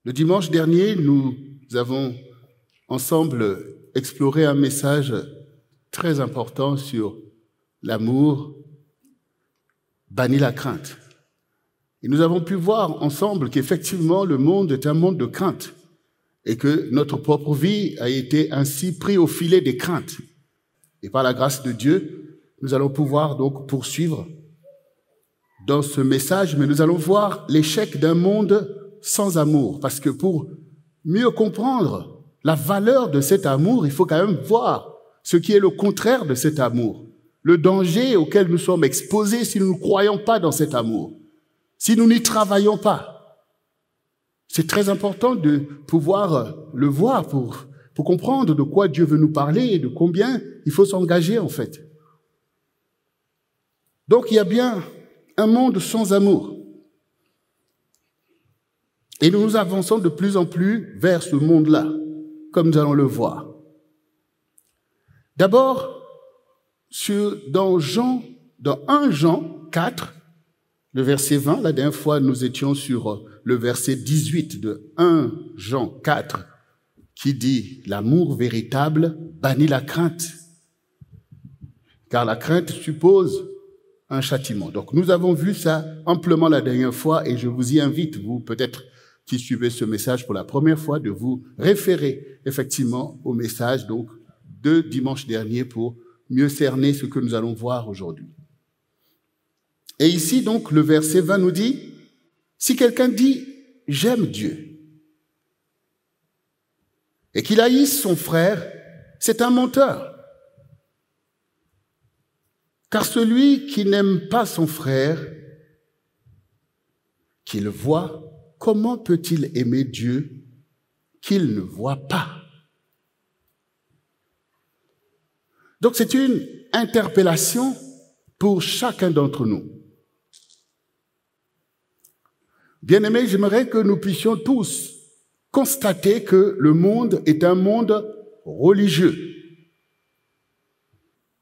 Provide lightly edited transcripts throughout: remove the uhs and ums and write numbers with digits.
Le dimanche dernier, nous avons ensemble exploré un message très important sur l'amour bannit la crainte. Et nous avons pu voir ensemble qu'effectivement, le monde est un monde de crainte et que notre propre vie a été ainsi pris au filet des craintes. Et par la grâce de Dieu, nous allons pouvoir donc poursuivre dans ce message, mais nous allons voir l'échec d'un monde sans amour. Parce que pour mieux comprendre la valeur de cet amour, il faut quand même voir ce qui est le contraire de cet amour, le danger auquel nous sommes exposés si nous ne croyons pas dans cet amour, si nous n'y travaillons pas. C'est très important de pouvoir le voir pour comprendre de quoi Dieu veut nous parler et de combien il faut s'engager en fait. Donc il y a bien un monde sans amour. Et nous nous avançons de plus en plus vers ce monde-là, comme nous allons le voir. D'abord, dans 1 Jean 4, le verset 20, la dernière fois nous étions sur le verset 18 de 1 Jean 4, qui dit « L'amour véritable bannit la crainte, car la crainte suppose un châtiment. » Donc nous avons vu ça amplement la dernière fois et je vous y invite, vous peut-être qui suivez ce message pour la première fois, de vous référer effectivement au message donc de dimanche dernier pour mieux cerner ce que nous allons voir aujourd'hui. Et ici donc le verset 20 nous dit, si quelqu'un dit « j'aime Dieu » et qu'il haïsse son frère, c'est un menteur. Car celui qui n'aime pas son frère, qu'il voit, comment peut-il aimer Dieu qu'il ne voit pas? Donc c'est une interpellation pour chacun d'entre nous. Bien-aimés, j'aimerais que nous puissions tous constater que le monde est un monde religieux.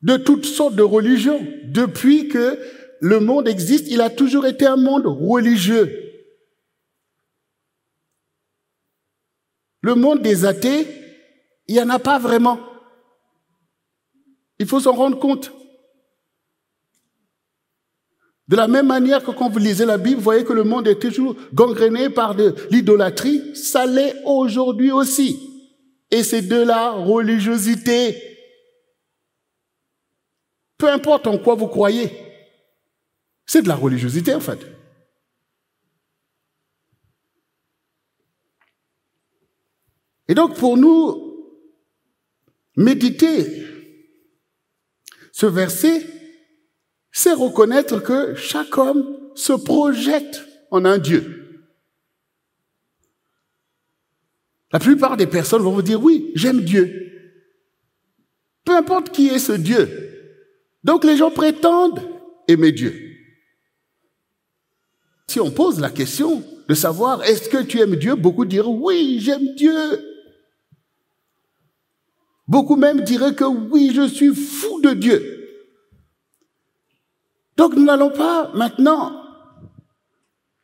De toutes sortes de religions. Depuis que le monde existe, il a toujours été un monde religieux. Le monde des athées, il n'y en a pas vraiment. Il faut s'en rendre compte. De la même manière que quand vous lisez la Bible, vous voyez que le monde est toujours gangréné par de l'idolâtrie. Ça l'est aujourd'hui aussi. Et c'est de la religiosité. Peu importe en quoi vous croyez, c'est de la religiosité en fait. Et donc pour nous méditer ce verset, c'est reconnaître que chaque homme se projette en un Dieu. La plupart des personnes vont vous dire, oui, j'aime Dieu. Peu importe qui est ce Dieu. Donc les gens prétendent aimer Dieu. Si on pose la question de savoir, est-ce que tu aimes Dieu? Beaucoup diront, oui, j'aime Dieu. Beaucoup même diraient que oui, je suis fou de Dieu. Donc nous n'allons pas maintenant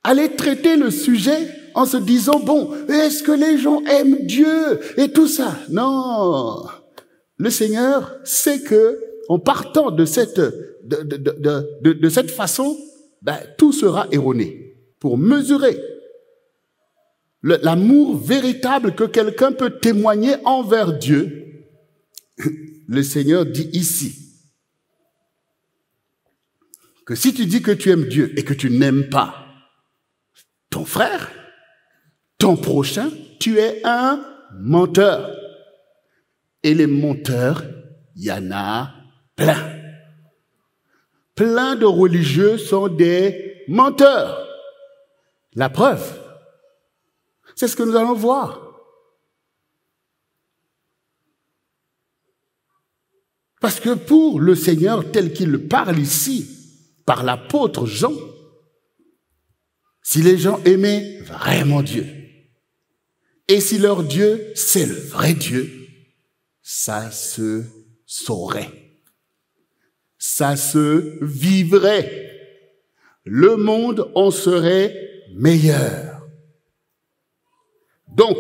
aller traiter le sujet en se disant, bon, est-ce que les gens aiment Dieu et tout ça? Non, le Seigneur sait que en partant de cette façon, tout sera erroné. Pour mesurer l'amour véritable que quelqu'un peut témoigner envers Dieu, le Seigneur dit ici que si tu dis que tu aimes Dieu et que tu n'aimes pas ton frère, ton prochain, tu es un menteur. Et les menteurs, il y en a plein. Plein de religieux sont des menteurs. La preuve, c'est ce que nous allons voir. Parce que pour le Seigneur tel qu'il parle ici, par l'apôtre Jean, si les gens aimaient vraiment Dieu, et si leur Dieu, c'est le vrai Dieu, ça se saurait. Ça se vivrait. Le monde en serait meilleur. Donc,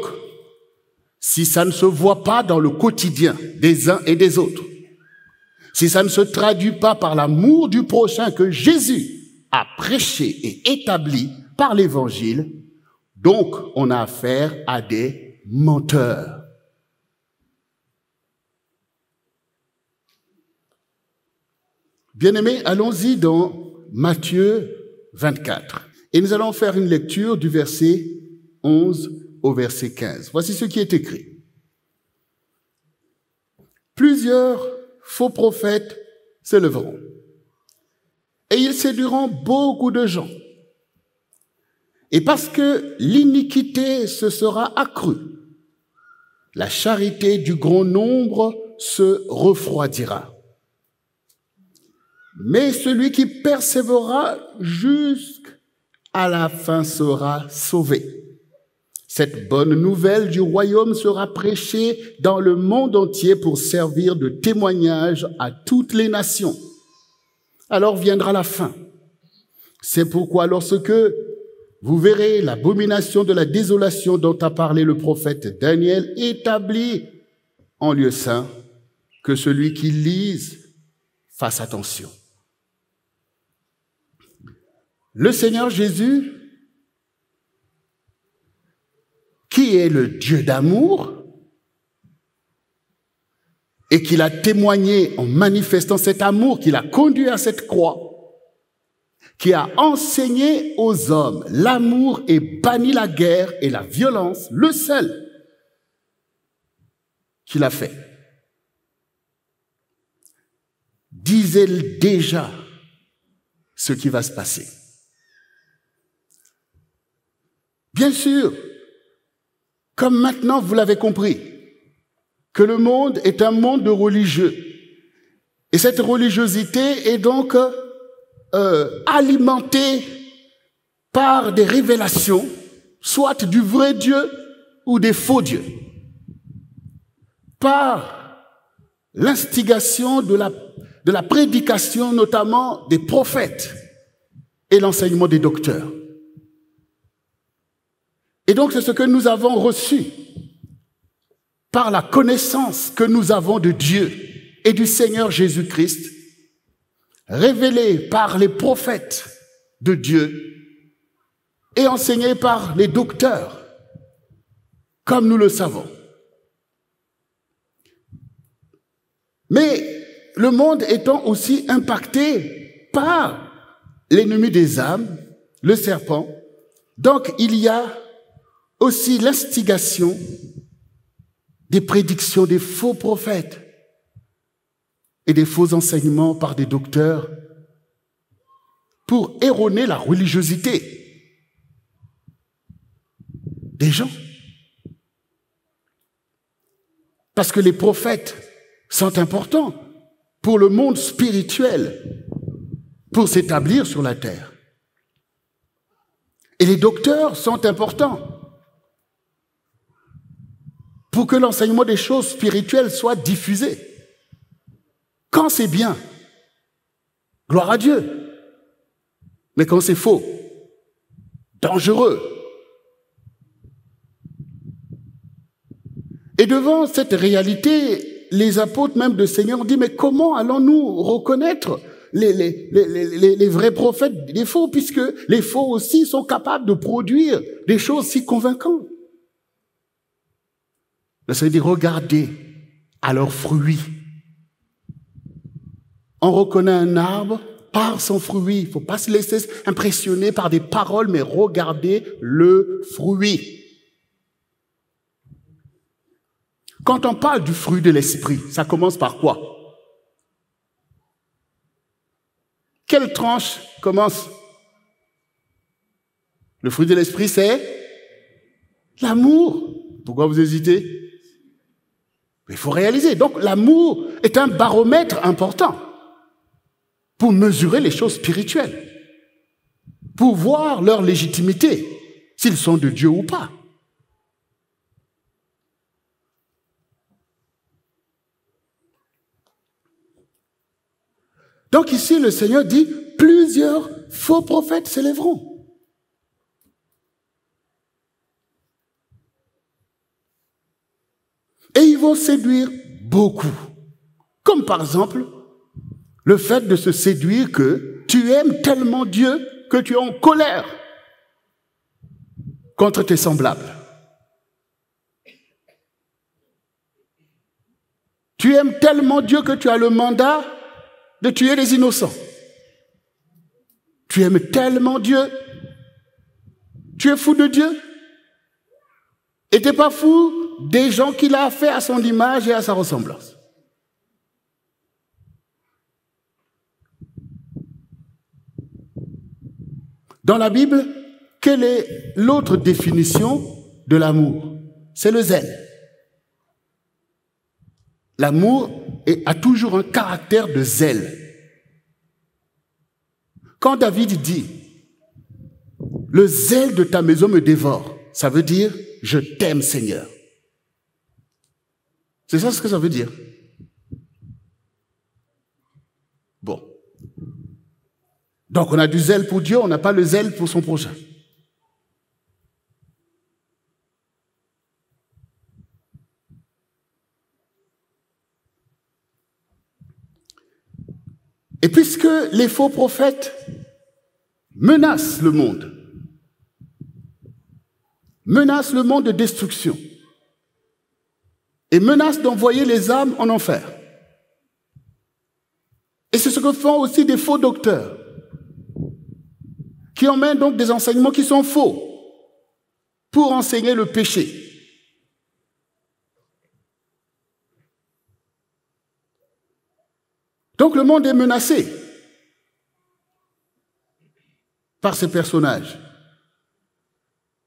si ça ne se voit pas dans le quotidien des uns et des autres, si ça ne se traduit pas par l'amour du prochain que Jésus a prêché et établi par l'Évangile, donc on a affaire à des menteurs. Bien-aimés, allons-y dans Matthieu 24. Et nous allons faire une lecture du verset 11 au verset 15. Voici ce qui est écrit. Plusieurs faux prophètes se lèveront, et ils séduiront beaucoup de gens. Et parce que l'iniquité se sera accrue, la charité du grand nombre se refroidira. Mais celui qui persévérera jusqu'à la fin sera sauvé. Cette bonne nouvelle du royaume sera prêchée dans le monde entier pour servir de témoignage à toutes les nations. Alors viendra la fin. C'est pourquoi lorsque vous verrez l'abomination de la désolation dont a parlé le prophète Daniel établie en lieu saint, que celui qui lise fasse attention. Le Seigneur Jésus, qui est le Dieu d'amour, et qu'il a témoigné en manifestant cet amour, qu'il a conduit à cette croix, qui a enseigné aux hommes l'amour et banni la guerre et la violence, le seul qu'il a fait, disait déjà ce qui va se passer. Bien sûr, comme maintenant vous l'avez compris, que le monde est un monde de religieux. Et cette religiosité est donc alimentée par des révélations, soit du vrai Dieu ou des faux dieux, par l'instigation de la prédication, notamment des prophètes, et l'enseignement des docteurs. Et donc c'est ce que nous avons reçu par la connaissance que nous avons de Dieu et du Seigneur Jésus-Christ, révélé par les prophètes de Dieu et enseigné par les docteurs, comme nous le savons. Mais le monde étant aussi impacté par l'ennemi des âmes, le serpent, donc il y a aussi l'instigation des prédictions des faux prophètes et des faux enseignements par des docteurs pour erroner la religiosité des gens. Parce que les prophètes sont importants pour le monde spirituel, pour s'établir sur la terre. Et les docteurs sont importants pour que l'enseignement des choses spirituelles soit diffusé. Quand c'est bien, gloire à Dieu. Mais quand c'est faux, dangereux. Et devant cette réalité, les apôtres même du Seigneur ont dit, mais comment allons-nous reconnaître les vrais prophètes des faux, puisque les faux aussi sont capables de produire des choses si convaincantes. Le Seigneur dit, regardez à leurs fruits. On reconnaît un arbre par son fruit. Il ne faut pas se laisser impressionner par des paroles, mais regardez le fruit. Quand on parle du fruit de l'esprit, ça commence par quoi? Quelle tranche commence? Le fruit de l'esprit, c'est l'amour. Pourquoi vous hésitez? Il faut réaliser. Donc, l'amour est un baromètre important pour mesurer les choses spirituelles, pour voir leur légitimité, s'ils sont de Dieu ou pas. Donc ici, le Seigneur dit, plusieurs faux prophètes s'élèveront. Et ils vont séduire beaucoup. Comme par exemple, le fait de se séduire que tu aimes tellement Dieu que tu es en colère contre tes semblables. Tu aimes tellement Dieu que tu as le mandat de tuer les innocents. Tu aimes tellement Dieu. Tu es fou de Dieu. Et tu n'es pas fou des gens qu'il a fait à son image et à sa ressemblance. Dans la Bible, quelle est l'autre définition de l'amour? C'est le zèle. L'amour a toujours un caractère de zèle. Quand David dit « Le zèle de ta maison me dévore », ça veut dire « Je t'aime, Seigneur ». C'est ça ce que ça veut dire. Bon. Donc on a du zèle pour Dieu, on n'a pas le zèle pour son prochain. Et puisque les faux prophètes menacent le monde de destruction, et menacent d'envoyer les âmes en enfer, et c'est ce que font aussi des faux docteurs, qui emmènent donc des enseignements qui sont faux pour enseigner le péché. Donc le monde est menacé par ces personnages.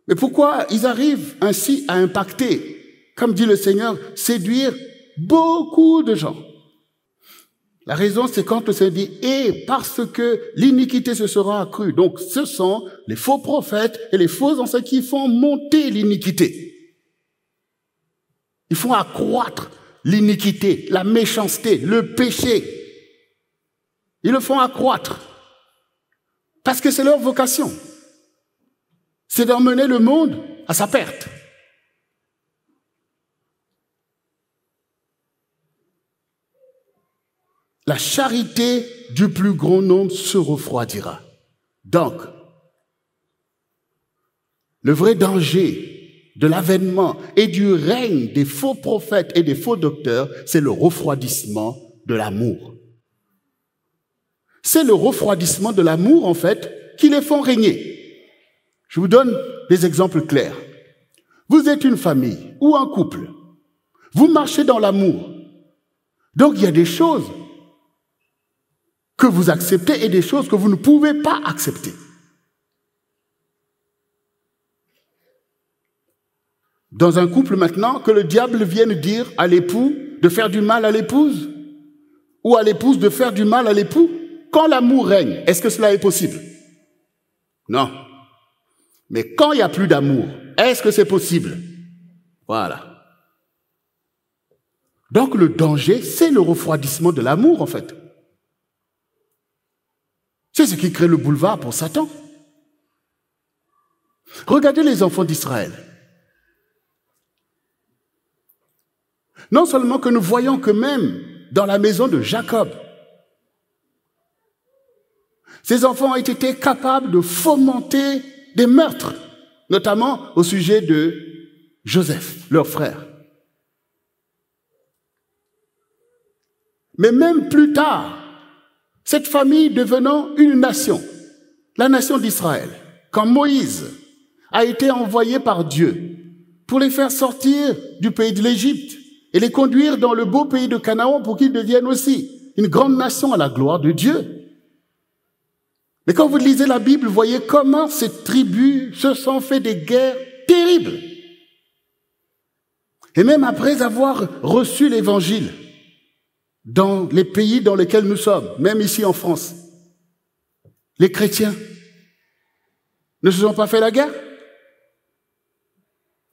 Mais pourquoi ils arrivent ainsi à impacter, comme dit le Seigneur, séduire beaucoup de gens? La raison, c'est quand le Seigneur dit « Et parce que l'iniquité se sera accrue ». Donc ce sont les faux prophètes et les faux enseignants qui font monter l'iniquité. Ils font accroître l'iniquité, la méchanceté, le péché. Ils le font accroître. Parce que c'est leur vocation. C'est d'emmener le monde à sa perte. La charité du plus grand nombre se refroidira. Donc, le vrai danger de l'avènement et du règne des faux prophètes et des faux docteurs, c'est le refroidissement de l'amour. C'est le refroidissement de l'amour, en fait, qui les font régner. Je vous donne des exemples clairs. Vous êtes une famille ou un couple. Vous marchez dans l'amour. Donc, il y a des choses que vous acceptez et des choses que vous ne pouvez pas accepter. Dans un couple maintenant, que le diable vienne dire à l'époux de faire du mal à l'épouse ou à l'épouse de faire du mal à l'époux, quand l'amour règne, est-ce que cela est possible? Non. Mais quand il n'y a plus d'amour, est-ce que c'est possible? Voilà. Donc le danger, c'est le refroidissement de l'amour, en fait. C'est ce qui crée le boulevard pour Satan. Regardez les enfants d'Israël. Non seulement que nous voyons que même dans la maison de Jacob, ces enfants ont été capables de fomenter des meurtres, notamment au sujet de Joseph, leur frère. Mais même plus tard, cette famille devenant une nation, la nation d'Israël, quand Moïse a été envoyé par Dieu pour les faire sortir du pays de l'Égypte et les conduire dans le beau pays de Canaan pour qu'ils deviennent aussi une grande nation à la gloire de Dieu. Mais quand vous lisez la Bible, vous voyez comment ces tribus se sont fait des guerres terribles. Et même après avoir reçu l'Évangile dans les pays dans lesquels nous sommes, même ici en France, les chrétiens ne se sont pas fait la guerre,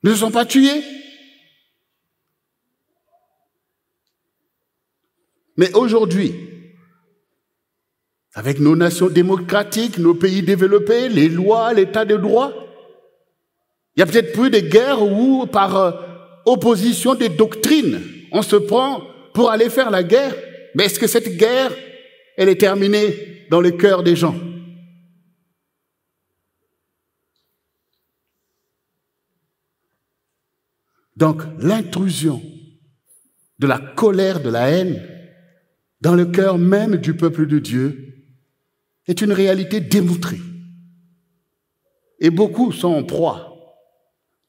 ne se sont pas tués. Mais aujourd'hui, avec nos nations démocratiques, nos pays développés, les lois, l'état de droit, il y a peut-être plus de guerres où par opposition des doctrines. On se prend pour aller faire la guerre, mais est-ce que cette guerre, elle est terminée dans le cœur des gens? Donc, l'intrusion de la colère, de la haine, dans le cœur même du peuple de Dieu, est une réalité démontrée. Et beaucoup sont en proie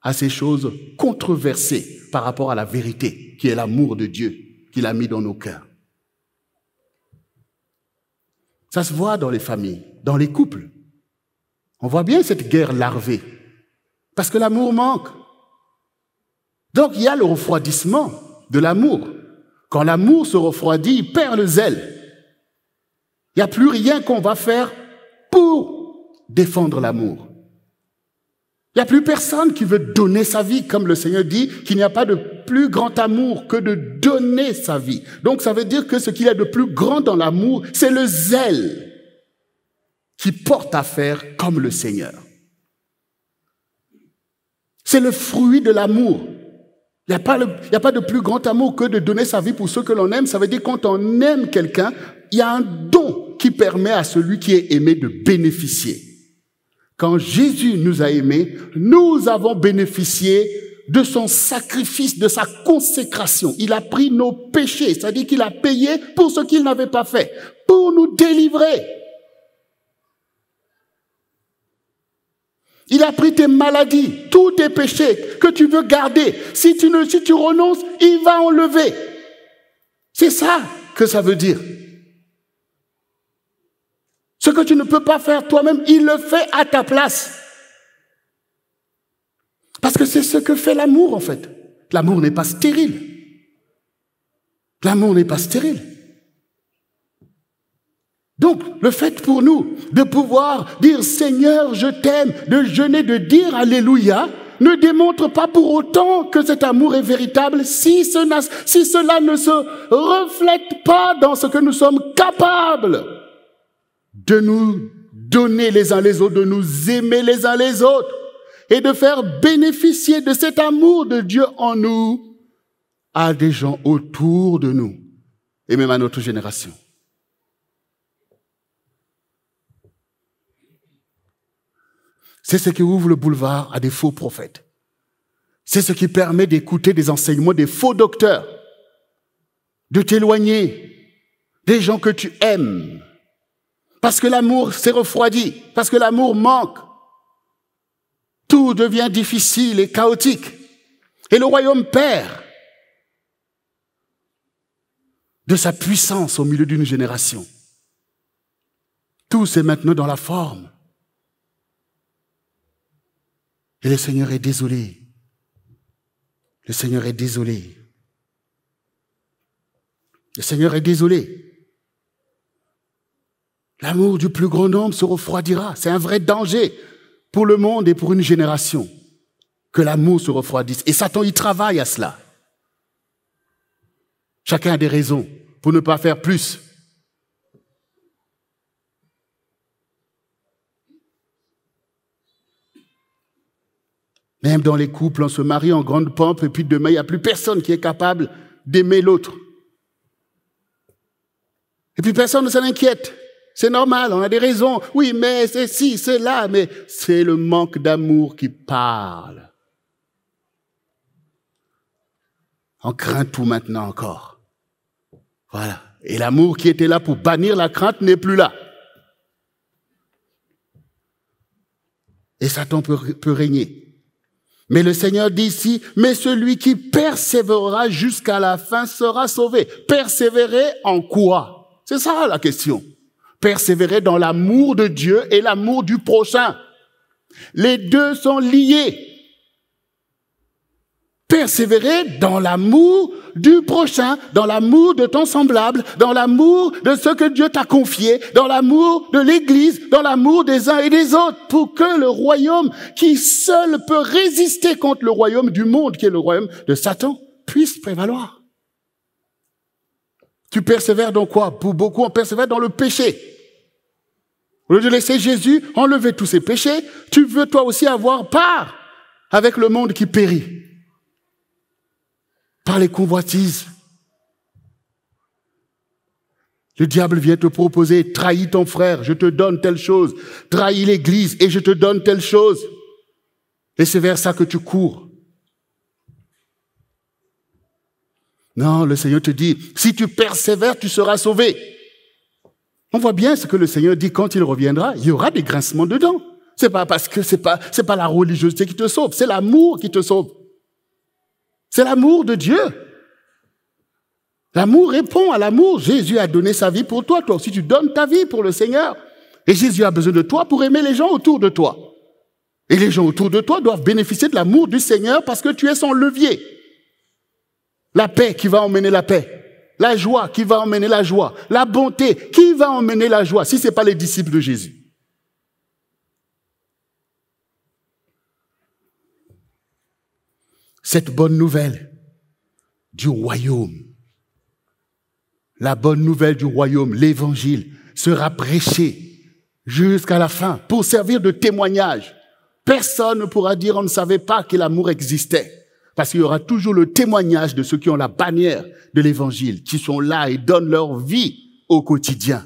à ces choses controversées par rapport à la vérité, qui est l'amour de Dieu qu'il a mis dans nos cœurs. Ça se voit dans les familles, dans les couples. On voit bien cette guerre larvée, parce que l'amour manque. Donc il y a le refroidissement de l'amour. Quand l'amour se refroidit, il perd le zèle. Il n'y a plus rien qu'on va faire pour défendre l'amour. Il n'y a plus personne qui veut donner sa vie, comme le Seigneur dit qu'il n'y a pas de plus grand amour que de donner sa vie. Donc ça veut dire que ce qu'il y a de plus grand dans l'amour, c'est le zèle qui porte à faire comme le Seigneur. C'est le fruit de l'amour. Il n'y a pas de plus grand amour que de donner sa vie pour ceux que l'on aime. Ça veut dire que quand on aime quelqu'un, il y a un don qui permet à celui qui est aimé de bénéficier. Quand Jésus nous a aimés, nous avons bénéficié de son sacrifice, de sa consécration. Il a pris nos péchés, c'est-à-dire qu'il a payé pour ce qu'il n'avait pas fait, pour nous délivrer. Il a pris tes maladies, tous tes péchés que tu veux garder. Si tu renonces, il va enlever. C'est ça que ça veut dire. Ce que tu ne peux pas faire toi-même, il le fait à ta place. Parce que c'est ce que fait l'amour, en fait. L'amour n'est pas stérile. L'amour n'est pas stérile. Donc, le fait pour nous de pouvoir dire « Seigneur, je t'aime », de jeûner, de dire « Alléluia », ne démontre pas pour autant que cet amour est véritable si cela ne se reflète pas dans ce que nous sommes capables de nous donner les uns les autres, de nous aimer les uns les autres et de faire bénéficier de cet amour de Dieu en nous à des gens autour de nous et même à notre génération. C'est ce qui ouvre le boulevard à des faux prophètes. C'est ce qui permet d'écouter des enseignements des faux docteurs, de t'éloigner des gens que tu aimes. Parce que l'amour s'est refroidi, parce que l'amour manque. Tout devient difficile et chaotique. Et le royaume perd de sa puissance au milieu d'une génération. Tout c'est maintenant dans la forme. Et le Seigneur est désolé. Le Seigneur est désolé. Le Seigneur est désolé. L'amour du plus grand nombre se refroidira. C'est un vrai danger pour le monde et pour une génération que l'amour se refroidisse. Et Satan y travaille à cela. Chacun a des raisons pour ne pas faire plus. Même dans les couples, on se marie en grande pompe et puis demain, il n'y a plus personne qui est capable d'aimer l'autre. Et puis personne ne s'en inquiète. C'est normal, on a des raisons. Oui, mais c'est ci, c'est là, mais c'est le manque d'amour qui parle. On craint tout maintenant encore. Voilà. Et l'amour qui était là pour bannir la crainte n'est plus là. Et Satan peut régner. Mais le Seigneur dit ici, mais celui qui persévérera jusqu'à la fin sera sauvé. Persévérer en quoi? C'est ça la question. Persévérer dans l'amour de Dieu et l'amour du prochain. Les deux sont liés. Persévérer dans l'amour du prochain, dans l'amour de ton semblable, dans l'amour de ce que Dieu t'a confié, dans l'amour de l'Église, dans l'amour des uns et des autres, pour que le royaume qui seul peut résister contre le royaume du monde, qui est le royaume de Satan, puisse prévaloir. Tu persévères dans quoi? Pour beaucoup, on persévère dans le péché. Au lieu de laisser Jésus enlever tous ses péchés, tu veux toi aussi avoir part avec le monde qui périt. par les convoitises. Le diable vient te proposer, trahis ton frère, je te donne telle chose. Trahis l'église et je te donne telle chose. Et c'est vers ça que tu cours. Non, le Seigneur te dit, si tu persévères, tu seras sauvé. On voit bien ce que le Seigneur dit quand il reviendra, il y aura des grincements de dents. C'est pas parce que c'est pas la religiosité qui te sauve, c'est l'amour qui te sauve. C'est l'amour de Dieu. L'amour répond à l'amour. Jésus a donné sa vie pour toi. Toi aussi, tu donnes ta vie pour le Seigneur. Et Jésus a besoin de toi pour aimer les gens autour de toi. Et les gens autour de toi doivent bénéficier de l'amour du Seigneur parce que tu es son levier. La paix qui va emmener la paix. La joie qui va emmener la joie. La bonté qui va emmener la joie si ce n'est pas les disciples de Jésus. Cette bonne nouvelle du royaume, la bonne nouvelle du royaume, l'évangile, sera prêché jusqu'à la fin pour servir de témoignage. Personne ne pourra dire on ne savait pas que l'amour existait. Parce qu'il y aura toujours le témoignage de ceux qui ont la bannière de l'évangile, qui sont là et donnent leur vie au quotidien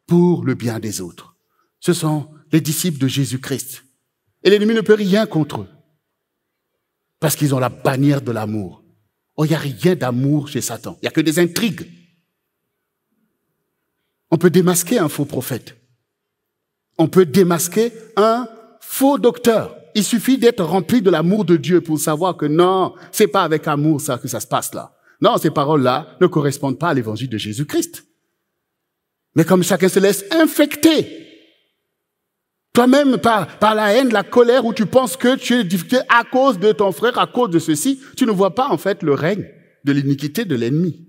pour le bien des autres. Ce sont les disciples de Jésus-Christ. Et l'ennemi ne peut rien contre eux. Parce qu'ils ont la bannière de l'amour. Oh, il n'y a rien d'amour chez Satan. Il n'y a que des intrigues. On peut démasquer un faux prophète. On peut démasquer un faux docteur. Il suffit d'être rempli de l'amour de Dieu pour savoir que non, c'est pas avec amour ça que ça se passe là. Non, ces paroles-là ne correspondent pas à l'évangile de Jésus-Christ. Mais comme chacun se laisse infecter, toi-même par la haine, la colère, où tu penses que tu es difficulté à cause de ton frère, à cause de ceci, tu ne vois pas en fait le règne de l'iniquité de l'ennemi.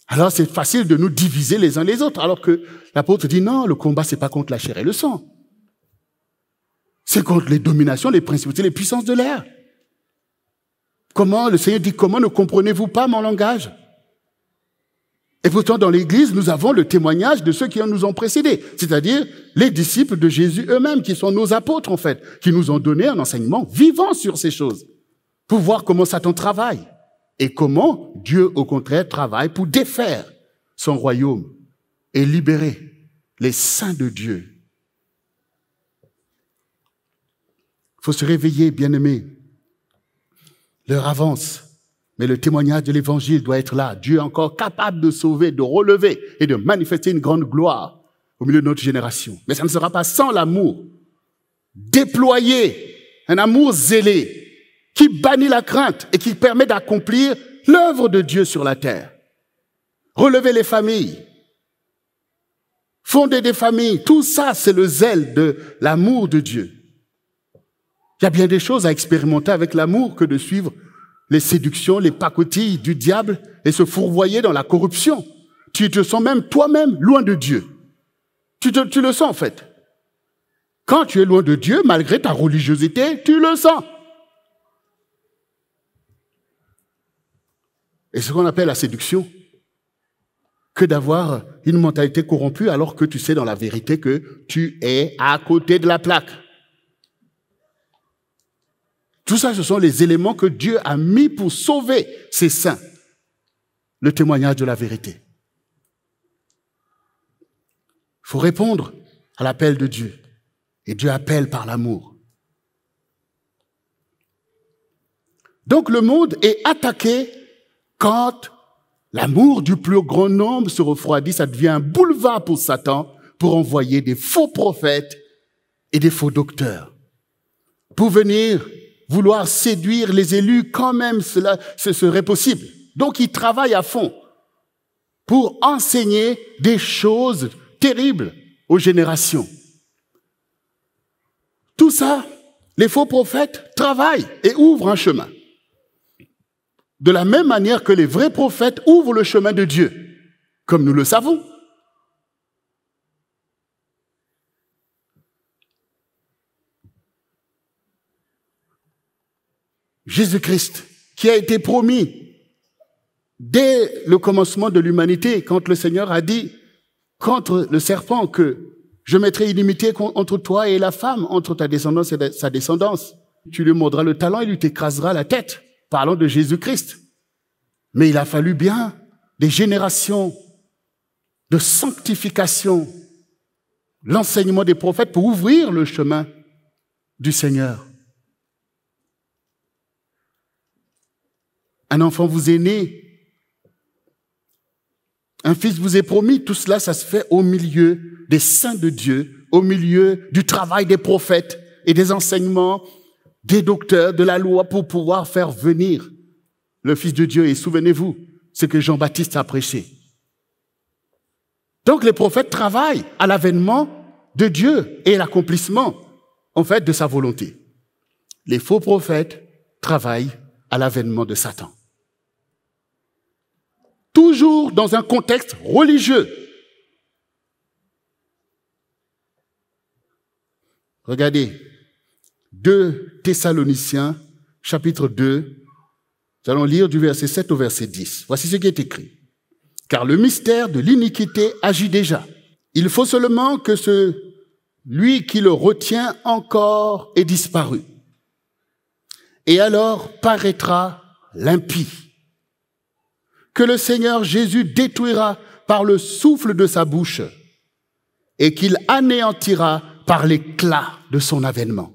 Alors c'est facile de nous diviser les uns les autres, alors que l'apôtre dit non, le combat c'est pas contre la chair et le sang. C'est contre les dominations, les principautés, les puissances de l'air. Comment, le Seigneur dit, comment ne comprenez-vous pas mon langage? Et pourtant, dans l'Église, nous avons le témoignage de ceux qui nous ont précédés, c'est-à-dire les disciples de Jésus eux-mêmes, qui sont nos apôtres en fait, qui nous ont donné un enseignement vivant sur ces choses, pour voir comment Satan travaille, et comment Dieu, au contraire, travaille pour défaire son royaume et libérer les saints de Dieu. Il faut se réveiller, bien-aimés. L'heure avance, mais le témoignage de l'Évangile doit être là. Dieu est encore capable de sauver, de relever et de manifester une grande gloire au milieu de notre génération. Mais ça ne sera pas sans l'amour déployé, un amour zélé qui bannit la crainte et qui permet d'accomplir l'œuvre de Dieu sur la terre. Relever les familles, fonder des familles, tout ça, c'est le zèle de l'amour de Dieu. Il y a bien des choses à expérimenter avec l'amour que de suivre les séductions, les pacotilles du diable et se fourvoyer dans la corruption. Tu te sens même toi-même loin de Dieu. Tu le sens en fait. Quand tu es loin de Dieu, malgré ta religiosité, tu le sens. Et ce qu'on appelle la séduction, que d'avoir une mentalité corrompue alors que tu sais dans la vérité que tu es à côté de la plaque. Tout ça, ce sont les éléments que Dieu a mis pour sauver ses saints. Le témoignage de la vérité. Il faut répondre à l'appel de Dieu. Et Dieu appelle par l'amour. Donc le monde est attaqué quand l'amour du plus grand nombre se refroidit. Ça devient un boulevard pour Satan pour envoyer des faux prophètes et des faux docteurs. Pour venir vouloir séduire les élus quand même cela ce serait possible. Donc il travaille à fond pour enseigner des choses terribles aux générations. Tout ça, les faux prophètes travaillent et ouvrent un chemin. De la même manière que les vrais prophètes ouvrent le chemin de Dieu, comme nous le savons. Jésus-Christ, qui a été promis dès le commencement de l'humanité, quand le Seigneur a dit contre le serpent que je mettrai inimitié entre toi et la femme, entre ta descendance et sa descendance. Tu lui mordras le talon et lui t'écrasera la tête. Parlons de Jésus-Christ. Mais il a fallu bien des générations de sanctification, l'enseignement des prophètes pour ouvrir le chemin du Seigneur. Un enfant vous est né, un fils vous est promis, tout cela, ça se fait au milieu des saints de Dieu, au milieu du travail des prophètes et des enseignements des docteurs de la loi pour pouvoir faire venir le Fils de Dieu. Et souvenez-vous, ce que Jean-Baptiste a prêché. Donc les prophètes travaillent à l'avènement de Dieu et l'accomplissement, en fait, de sa volonté. Les faux prophètes travaillent à l'avènement de Satan. Toujours dans un contexte religieux. Regardez, 2 Thessaloniciens, chapitre 2, nous allons lire du verset 7 au verset 10. Voici ce qui est écrit. Car le mystère de l'iniquité agit déjà. Il faut seulement que celui qui le retient encore ait disparu. Et alors paraîtra l'impie, que le Seigneur Jésus détruira par le souffle de sa bouche et qu'il anéantira par l'éclat de son avènement.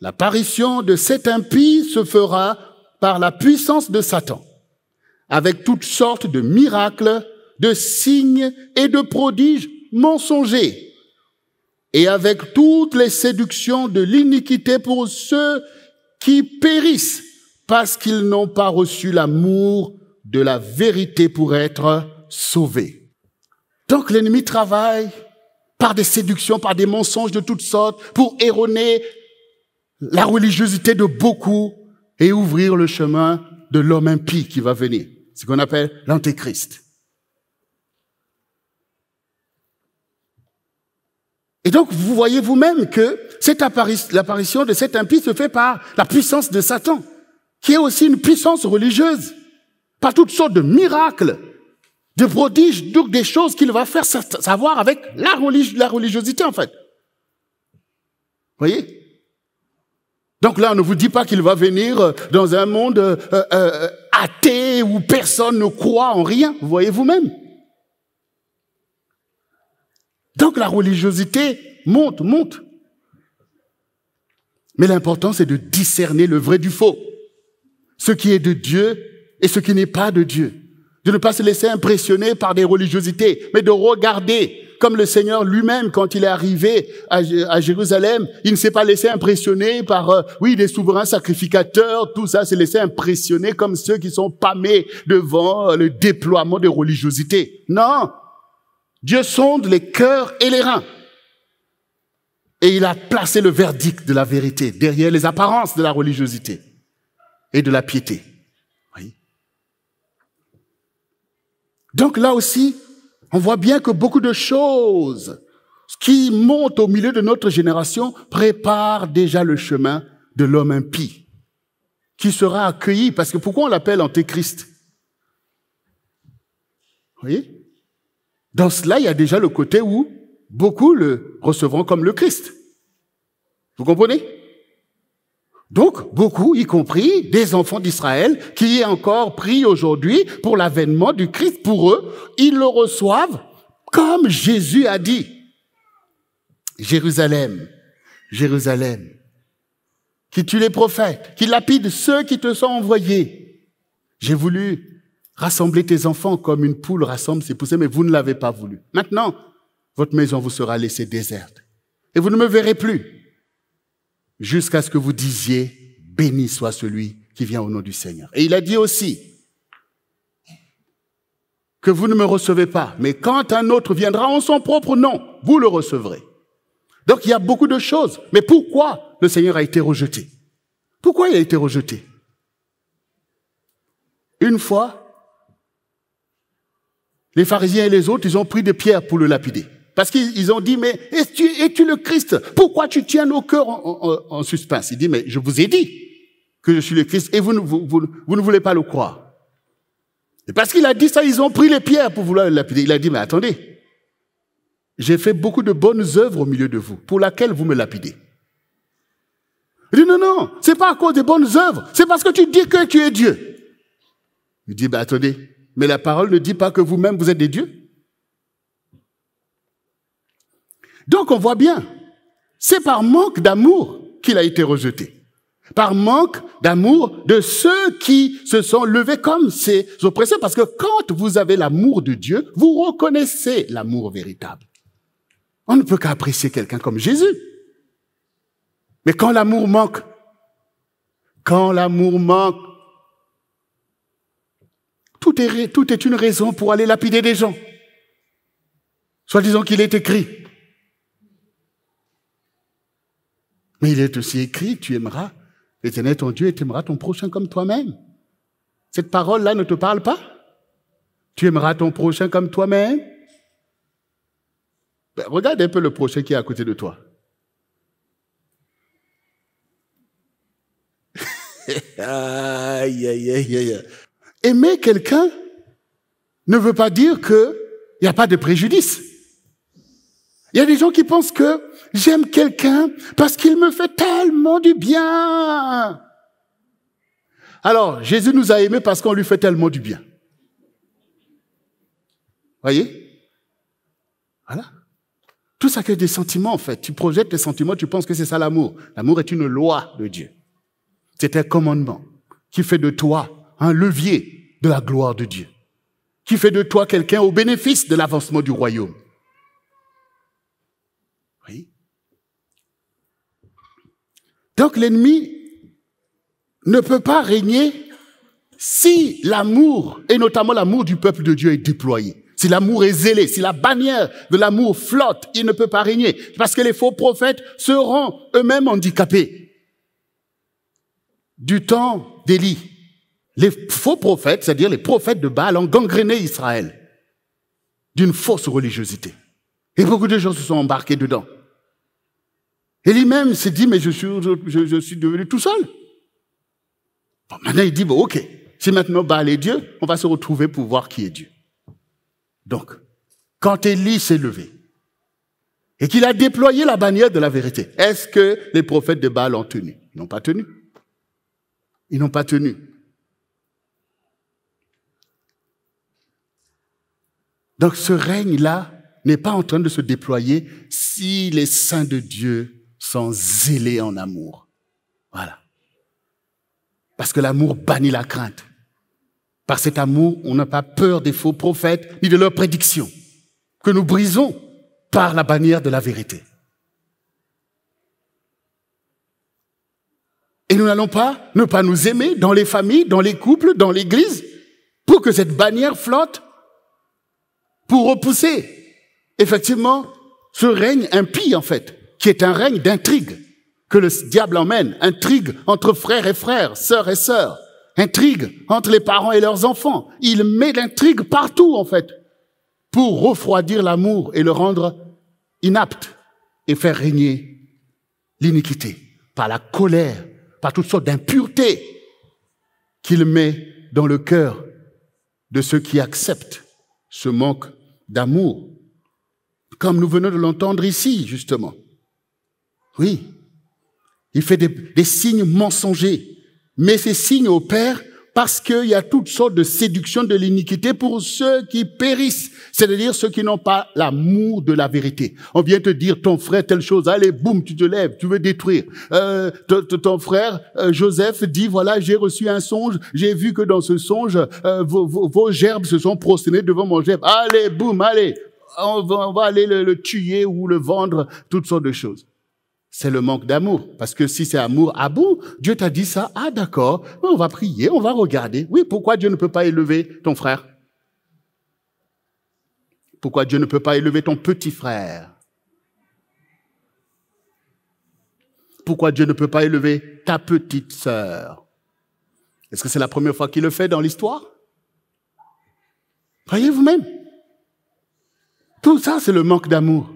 L'apparition de cet impie se fera par la puissance de Satan, avec toutes sortes de miracles, de signes et de prodiges mensongers, et avec toutes les séductions de l'iniquité pour ceux qui périssent, parce qu'ils n'ont pas reçu l'amour de la vérité pour être sauvés. Donc l'ennemi travaille par des séductions, par des mensonges de toutes sortes, pour erroner la religiosité de beaucoup et ouvrir le chemin de l'homme impie qui va venir, ce qu'on appelle l'antéchrist. Et donc, vous voyez vous-même que l'apparition de cet impie se fait par la puissance de Satan, qui est aussi une puissance religieuse, par toutes sortes de miracles, de prodiges, donc des choses qu'il va faire savoir avec la religiosité, en fait. Vous voyez? Donc là, on ne vous dit pas qu'il va venir dans un monde athée où personne ne croit en rien. Vous voyez vous-même. Donc la religiosité monte. Mais l'important, c'est de discerner le vrai du faux. Ce qui est de Dieu et ce qui n'est pas de Dieu. De ne pas se laisser impressionner par des religiosités, mais de regarder comme le Seigneur lui-même, quand il est arrivé à Jérusalem, il ne s'est pas laissé impressionner par, des souverains sacrificateurs, tout ça, s'est laissé impressionner comme ceux qui sont pâmés devant le déploiement de religiosité. Non! Dieu sonde les cœurs et les reins. Et il a placé le verdict de la vérité derrière les apparences de la religiosité et de la piété. Oui. Donc là aussi, on voit bien que beaucoup de choses qui montent au milieu de notre génération préparent déjà le chemin de l'homme impie, qui sera accueilli, parce que pourquoi on l'appelle antéchrist? Vous voyez? Dans cela, il y a déjà le côté où beaucoup le recevront comme le Christ. Vous comprenez? Donc, beaucoup, y compris des enfants d'Israël, qui est encore pris aujourd'hui pour l'avènement du Christ, pour eux, ils le reçoivent comme Jésus a dit. Jérusalem, Jérusalem, qui tue les prophètes, qui lapide ceux qui te sont envoyés. J'ai voulu rassembler tes enfants comme une poule rassemble ses poussins, mais vous ne l'avez pas voulu. Maintenant, votre maison vous sera laissée déserte. Et vous ne me verrez plus. Jusqu'à ce que vous disiez, béni soit celui qui vient au nom du Seigneur. Et il a dit aussi que vous ne me recevez pas, mais quand un autre viendra en son propre nom, vous le recevrez. Donc il y a beaucoup de choses. Mais pourquoi le Seigneur a été rejeté? Pourquoi il a été rejeté? Une fois, les pharisiens et les autres, ils ont pris des pierres pour le lapider. Parce qu'ils ont dit, mais es-tu le Christ? Pourquoi tu tiens nos cœurs en suspens? Il dit, mais je vous ai dit que je suis le Christ et vous ne voulez pas le croire. Et parce qu'il a dit ça, ils ont pris les pierres pour vouloir le lapider. Il a dit, mais attendez, j'ai fait beaucoup de bonnes œuvres au milieu de vous, pour laquelle vous me lapidez. Il dit, non, c'est pas à cause des bonnes œuvres, c'est parce que tu dis que tu es Dieu. Il dit, ben attendez, mais la parole ne dit pas que vous-même vous êtes des dieux. Donc on voit bien, c'est par manque d'amour qu'il a été rejeté. Par manque d'amour de ceux qui se sont levés comme ses oppresseurs. Parce que quand vous avez l'amour de Dieu, vous reconnaissez l'amour véritable. On ne peut qu'apprécier quelqu'un comme Jésus. Mais quand l'amour manque, tout est une raison pour aller lapider des gens. Soit disant qu'il est écrit. Mais il est aussi écrit, tu aimeras l'Éternel ton Dieu et tu aimeras ton prochain comme toi-même. Cette parole-là ne te parle pas? Tu aimeras ton prochain comme toi-même? Ben, regarde un peu le prochain qui est à côté de toi. Aïe, aïe, aïe, aïe. Aimer quelqu'un ne veut pas dire qu'il n'y a pas de préjudice. Il y a des gens qui pensent que j'aime quelqu'un parce qu'il me fait tellement du bien. Alors, Jésus nous a aimés parce qu'on lui fait tellement du bien. Voyez? Voilà. Tout ça que des sentiments, en fait. Tu projettes tes sentiments, tu penses que c'est ça l'amour. L'amour est une loi de Dieu. C'est un commandement qui fait de toi un levier de la gloire de Dieu. Qui fait de toi quelqu'un au bénéfice de l'avancement du royaume. Oui. Donc l'ennemi ne peut pas régner si l'amour, et notamment l'amour du peuple de Dieu, est déployé. Si l'amour est zélé, si la bannière de l'amour flotte, il ne peut pas régner. Parce que les faux prophètes seront eux-mêmes handicapés. Du temps d'Élie, les faux prophètes, c'est-à-dire les prophètes de Baal, ont gangréné Israël d'une fausse religiosité. Et beaucoup de gens se sont embarqués dedans. Élie même s'est dit, mais je suis devenu tout seul. Bon, maintenant, il dit, bon, ok, si maintenant Baal est Dieu, on va se retrouver pour voir qui est Dieu. Donc, quand Élie s'est levé et qu'il a déployé la bannière de la vérité, est-ce que les prophètes de Baal ont tenu? Ils n'ont pas tenu. Ils n'ont pas tenu. Donc ce règne-là n'est pas en train de se déployer si les saints de Dieu sont zélés en amour. Voilà. Parce que l'amour bannit la crainte. Par cet amour, on n'a pas peur des faux prophètes ni de leurs prédictions que nous brisons par la bannière de la vérité. Et nous n'allons pas ne pas nous aimer dans les familles, dans les couples, dans l'église, pour que cette bannière flotte, pour repousser, effectivement, ce règne impie, en fait, qui est un règne d'intrigue, que le diable emmène, intrigue entre frères et frères, sœurs et sœurs, intrigue entre les parents et leurs enfants. Il met l'intrigue partout, en fait, pour refroidir l'amour et le rendre inapte et faire régner l'iniquité par la colère, par toutes sortes d'impuretés qu'il met dans le cœur de ceux qui acceptent ce manque d'amour, comme nous venons de l'entendre ici, justement. Oui, il fait des signes mensongers, mais ces signes opèrent parce qu'il y a toutes sortes de séductions de l'iniquité pour ceux qui périssent, c'est-à-dire ceux qui n'ont pas l'amour de la vérité. On vient te dire, ton frère, telle chose, allez, boum, tu te lèves, tu veux détruire. Ton frère, Joseph, dit, voilà, j'ai reçu un songe, j'ai vu que dans ce songe, vos gerbes se sont prosternées devant mon gerbe. Allez, boum, allez, on va aller le tuer ou le vendre, toutes sortes de choses. C'est le manque d'amour. Parce que si c'est amour, ah bon, Dieu t'a dit ça, ah d'accord, on va prier, on va regarder. Oui, pourquoi Dieu ne peut pas élever ton frère? Pourquoi Dieu ne peut pas élever ton petit frère? Pourquoi Dieu ne peut pas élever ta petite sœur? Est-ce que c'est la première fois qu'il le fait dans l'histoire? Voyez vous-même. Tout ça, c'est le manque d'amour.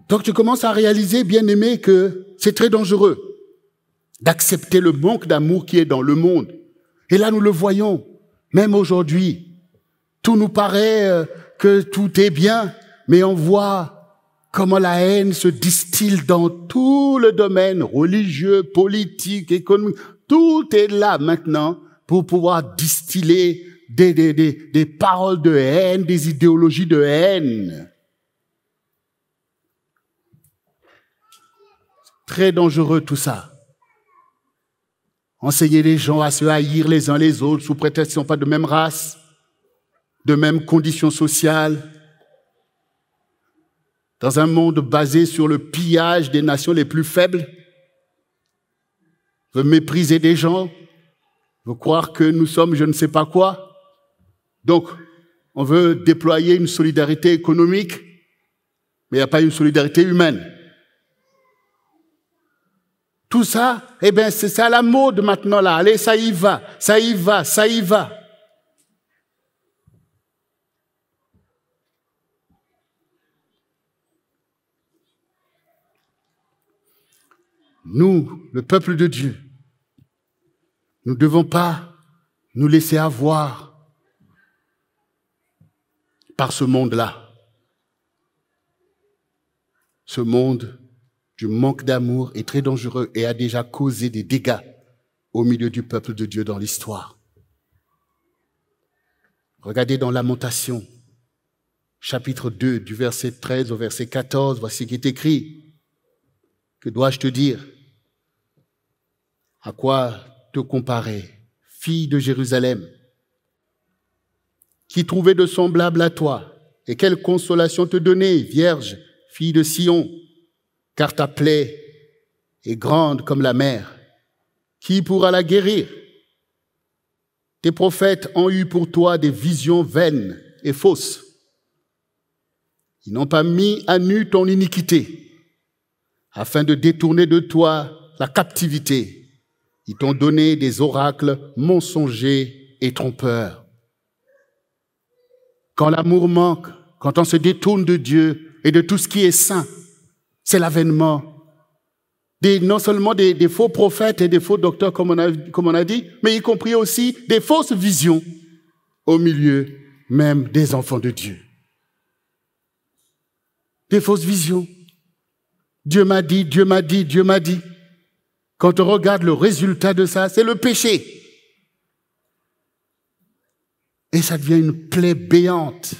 Donc tu commences à réaliser, bien-aimé, que c'est très dangereux d'accepter le manque d'amour qui est dans le monde. Et là, nous le voyons, même aujourd'hui. Tout nous paraît que tout est bien, mais on voit comment la haine se distille dans tout le domaine religieux, politique, économique. Tout est là maintenant pour pouvoir distiller des paroles de haine, des idéologies de haine. Très dangereux tout ça. Enseigner les gens à se haïr les uns les autres sous prétexte qu'ils ne sont pas de même race, de même conditions sociales. Dans un monde basé sur le pillage des nations les plus faibles, veut mépriser des gens, veut croire que nous sommes je ne sais pas quoi. Donc, on veut déployer une solidarité économique, mais il n'y a pas une solidarité humaine. Tout ça, eh bien, c'est ça la mode maintenant là. Allez, ça y va, ça y va, ça y va. Nous, le peuple de Dieu, nous ne devons pas nous laisser avoir par ce monde-là. Ce monde du manque d'amour est très dangereux et a déjà causé des dégâts au milieu du peuple de Dieu dans l'histoire. Regardez dans Lamentation, chapitre 2, du verset 13 au verset 14, voici ce qui est écrit. Que dois-je te dire? À quoi te comparer, fille de Jérusalem? Qui trouvait de semblable à toi? Et quelle consolation te donner, vierge, fille de Sion? Car ta plaie est grande comme la mer. Qui pourra la guérir? Tes prophètes ont eu pour toi des visions vaines et fausses. Ils n'ont pas mis à nu ton iniquité, afin de détourner de toi la captivité. Ils t'ont donné des oracles mensongers et trompeurs. Quand l'amour manque, quand on se détourne de Dieu et de tout ce qui est saint, c'est l'avènement non seulement des faux prophètes et des faux docteurs, comme on a dit, mais y compris aussi des fausses visions au milieu même des enfants de Dieu. Des fausses visions. Dieu m'a dit, Dieu m'a dit, Dieu m'a dit. Quand on regarde le résultat de ça, c'est le péché. Et ça devient une plaie béante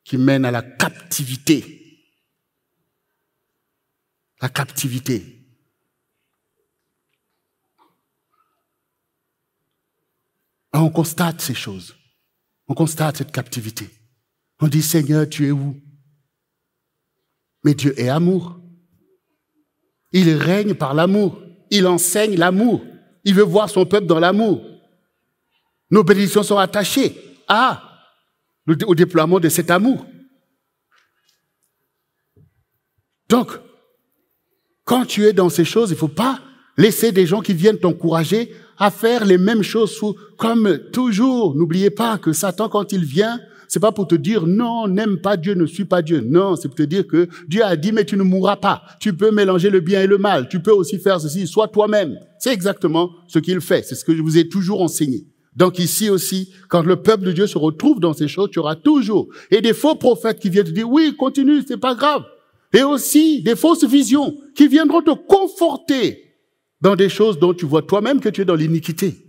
qui mène à la captivité. La captivité. Et on constate ces choses. On constate cette captivité. On dit, Seigneur, tu es où? Mais Dieu est amour. Il règne par l'amour. Il enseigne l'amour. Il veut voir son peuple dans l'amour. Nos bénédictions sont attachées au déploiement de cet amour. Donc, quand tu es dans ces choses, il ne faut pas laisser des gens qui viennent t'encourager à faire les mêmes choses. Comme toujours, n'oubliez pas que Satan, quand il vient, c'est pas pour te dire non, n'aime pas Dieu, ne suis pas Dieu. Non, c'est pour te dire que Dieu a dit mais tu ne mourras pas. Tu peux mélanger le bien et le mal. Tu peux aussi faire ceci, sois toi-même. C'est exactement ce qu'il fait. C'est ce que je vous ai toujours enseigné. Donc ici aussi, quand le peuple de Dieu se retrouve dans ces choses, tu auras toujours et des faux prophètes qui viennent te dire oui, continue, c'est pas grave. Et aussi des fausses visions qui viendront te conforter dans des choses dont tu vois toi-même que tu es dans l'iniquité.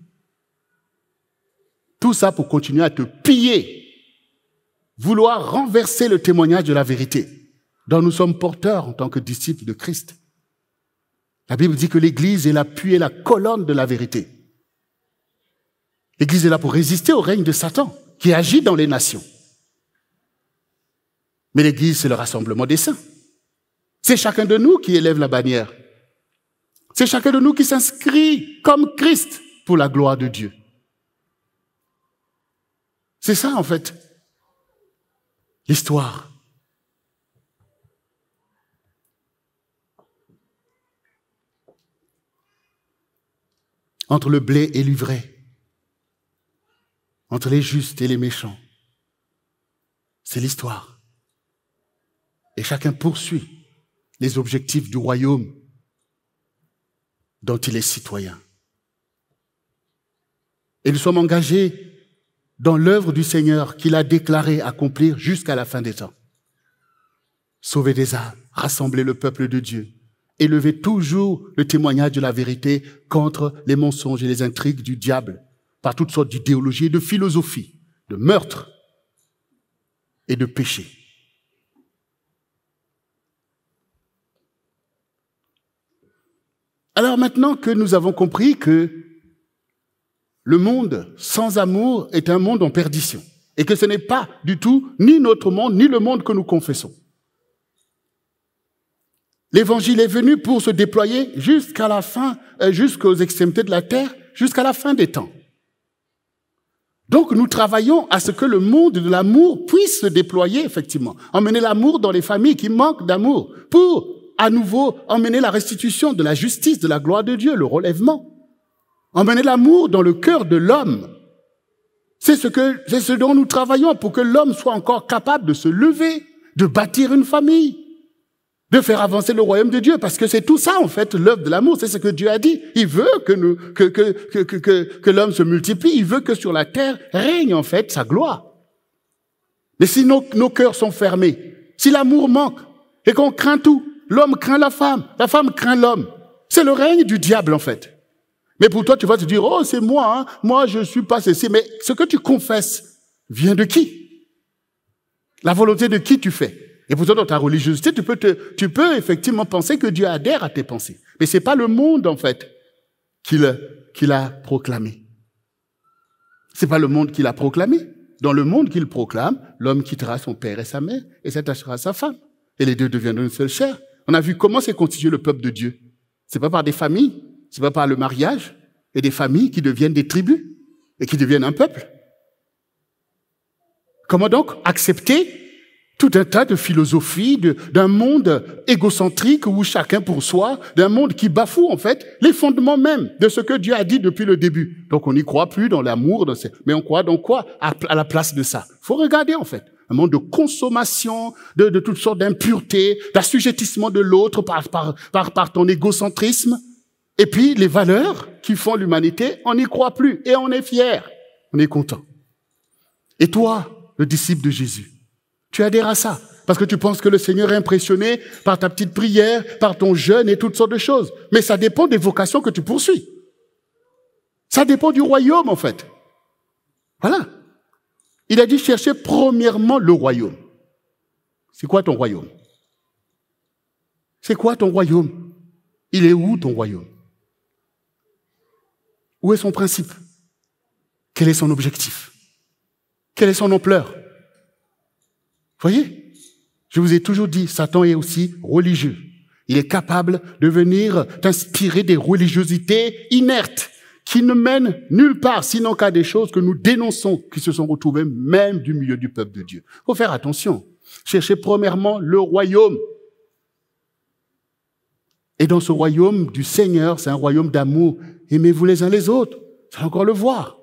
Tout ça pour continuer à te piller. Vouloir renverser le témoignage de la vérité dont nous sommes porteurs en tant que disciples de Christ. La Bible dit que l'Église est l'appui et la colonne de la vérité. L'Église est là pour résister au règne de Satan qui agit dans les nations. Mais l'Église, c'est le rassemblement des saints. C'est chacun de nous qui élève la bannière. C'est chacun de nous qui s'inscrit comme Christ pour la gloire de Dieu. C'est ça, en fait, l'histoire. Entre le blé et l'ivraie, entre les justes et les méchants, c'est l'histoire. Et chacun poursuit les objectifs du royaume dont il est citoyen. Et nous sommes engagés dans l'œuvre du Seigneur qu'il a déclaré accomplir jusqu'à la fin des temps. Sauver des âmes, rassembler le peuple de Dieu, élevez toujours le témoignage de la vérité contre les mensonges et les intrigues du diable, par toutes sortes d'idéologies et de philosophies, de meurtres et de péchés. Alors maintenant que nous avons compris que le monde sans amour est un monde en perdition, et que ce n'est pas du tout ni notre monde, ni le monde que nous confessons. L'Évangile est venu pour se déployer jusqu'à la fin, jusqu'aux extrémités de la terre, jusqu'à la fin des temps. Donc nous travaillons à ce que le monde de l'amour puisse se déployer, effectivement. Emmener l'amour dans les familles qui manquent d'amour, pour à nouveau emmener la restitution de la justice, de la gloire de Dieu, le relèvement. Emmener l'amour dans le cœur de l'homme. C'est ce dont nous travaillons pour que l'homme soit encore capable de se lever, de bâtir une famille, de faire avancer le royaume de Dieu, parce que c'est tout ça, en fait, l'œuvre de l'amour. C'est ce que Dieu a dit. Il veut que l'homme se multiplie. Il veut que sur la terre règne, en fait, sa gloire. Mais si nos cœurs sont fermés, si l'amour manque, et qu'on craint tout, l'homme craint la femme craint l'homme. C'est le règne du diable, en fait. Mais pour toi, tu vas te dire, oh, c'est moi, hein. Moi, je suis pas ceci. Mais ce que tu confesses vient de qui? La volonté de qui tu fais? Et pourtant, dans ta religiosité, tu peux effectivement penser que Dieu adhère à tes pensées. Mais c'est pas le monde, en fait, qui l'a proclamé. C'est pas le monde qui l'a proclamé. Dans le monde qu'il proclame, l'homme quittera son père et sa mère et s'attachera à sa femme. Et les deux deviendront une seule chair. On a vu comment s'est constitué le peuple de Dieu. C'est pas par des familles, c'est pas par le mariage, et des familles qui deviennent des tribus et qui deviennent un peuple. Comment donc accepter tout un tas de philosophies, d'un monde égocentrique où chacun pour soi, d'un monde qui bafoue en fait les fondements même de ce que Dieu a dit depuis le début. Donc on n'y croit plus dans l'amour, mais on croit dans quoi à la place de ça? Faut regarder en fait. Un monde de consommation, de toutes sortes d'impuretés, d'assujettissement de l'autre par ton égocentrisme. Et puis les valeurs qui font l'humanité, on n'y croit plus et on est fier, on est content. Et toi, le disciple de Jésus, tu adhères à ça, parce que tu penses que le Seigneur est impressionné par ta petite prière, par ton jeûne et toutes sortes de choses. Mais ça dépend des vocations que tu poursuis. Ça dépend du royaume, en fait. Voilà. Il a dit chercher premièrement le royaume. C'est quoi ton royaume? C'est quoi ton royaume? Il est où ton royaume? Où est son principe? Quel est son objectif? Quelle est son ampleur? Voyez, je vous ai toujours dit, Satan est aussi religieux. Il est capable de venir t'inspirer des religiosités inertes qui ne mènent nulle part, sinon qu'à des choses que nous dénonçons, qui se sont retrouvées même du milieu du peuple de Dieu. Il faut faire attention. Cherchez premièrement le royaume. Et dans ce royaume du Seigneur, c'est un royaume d'amour. Aimez-vous les uns les autres. Ça va encore le voir.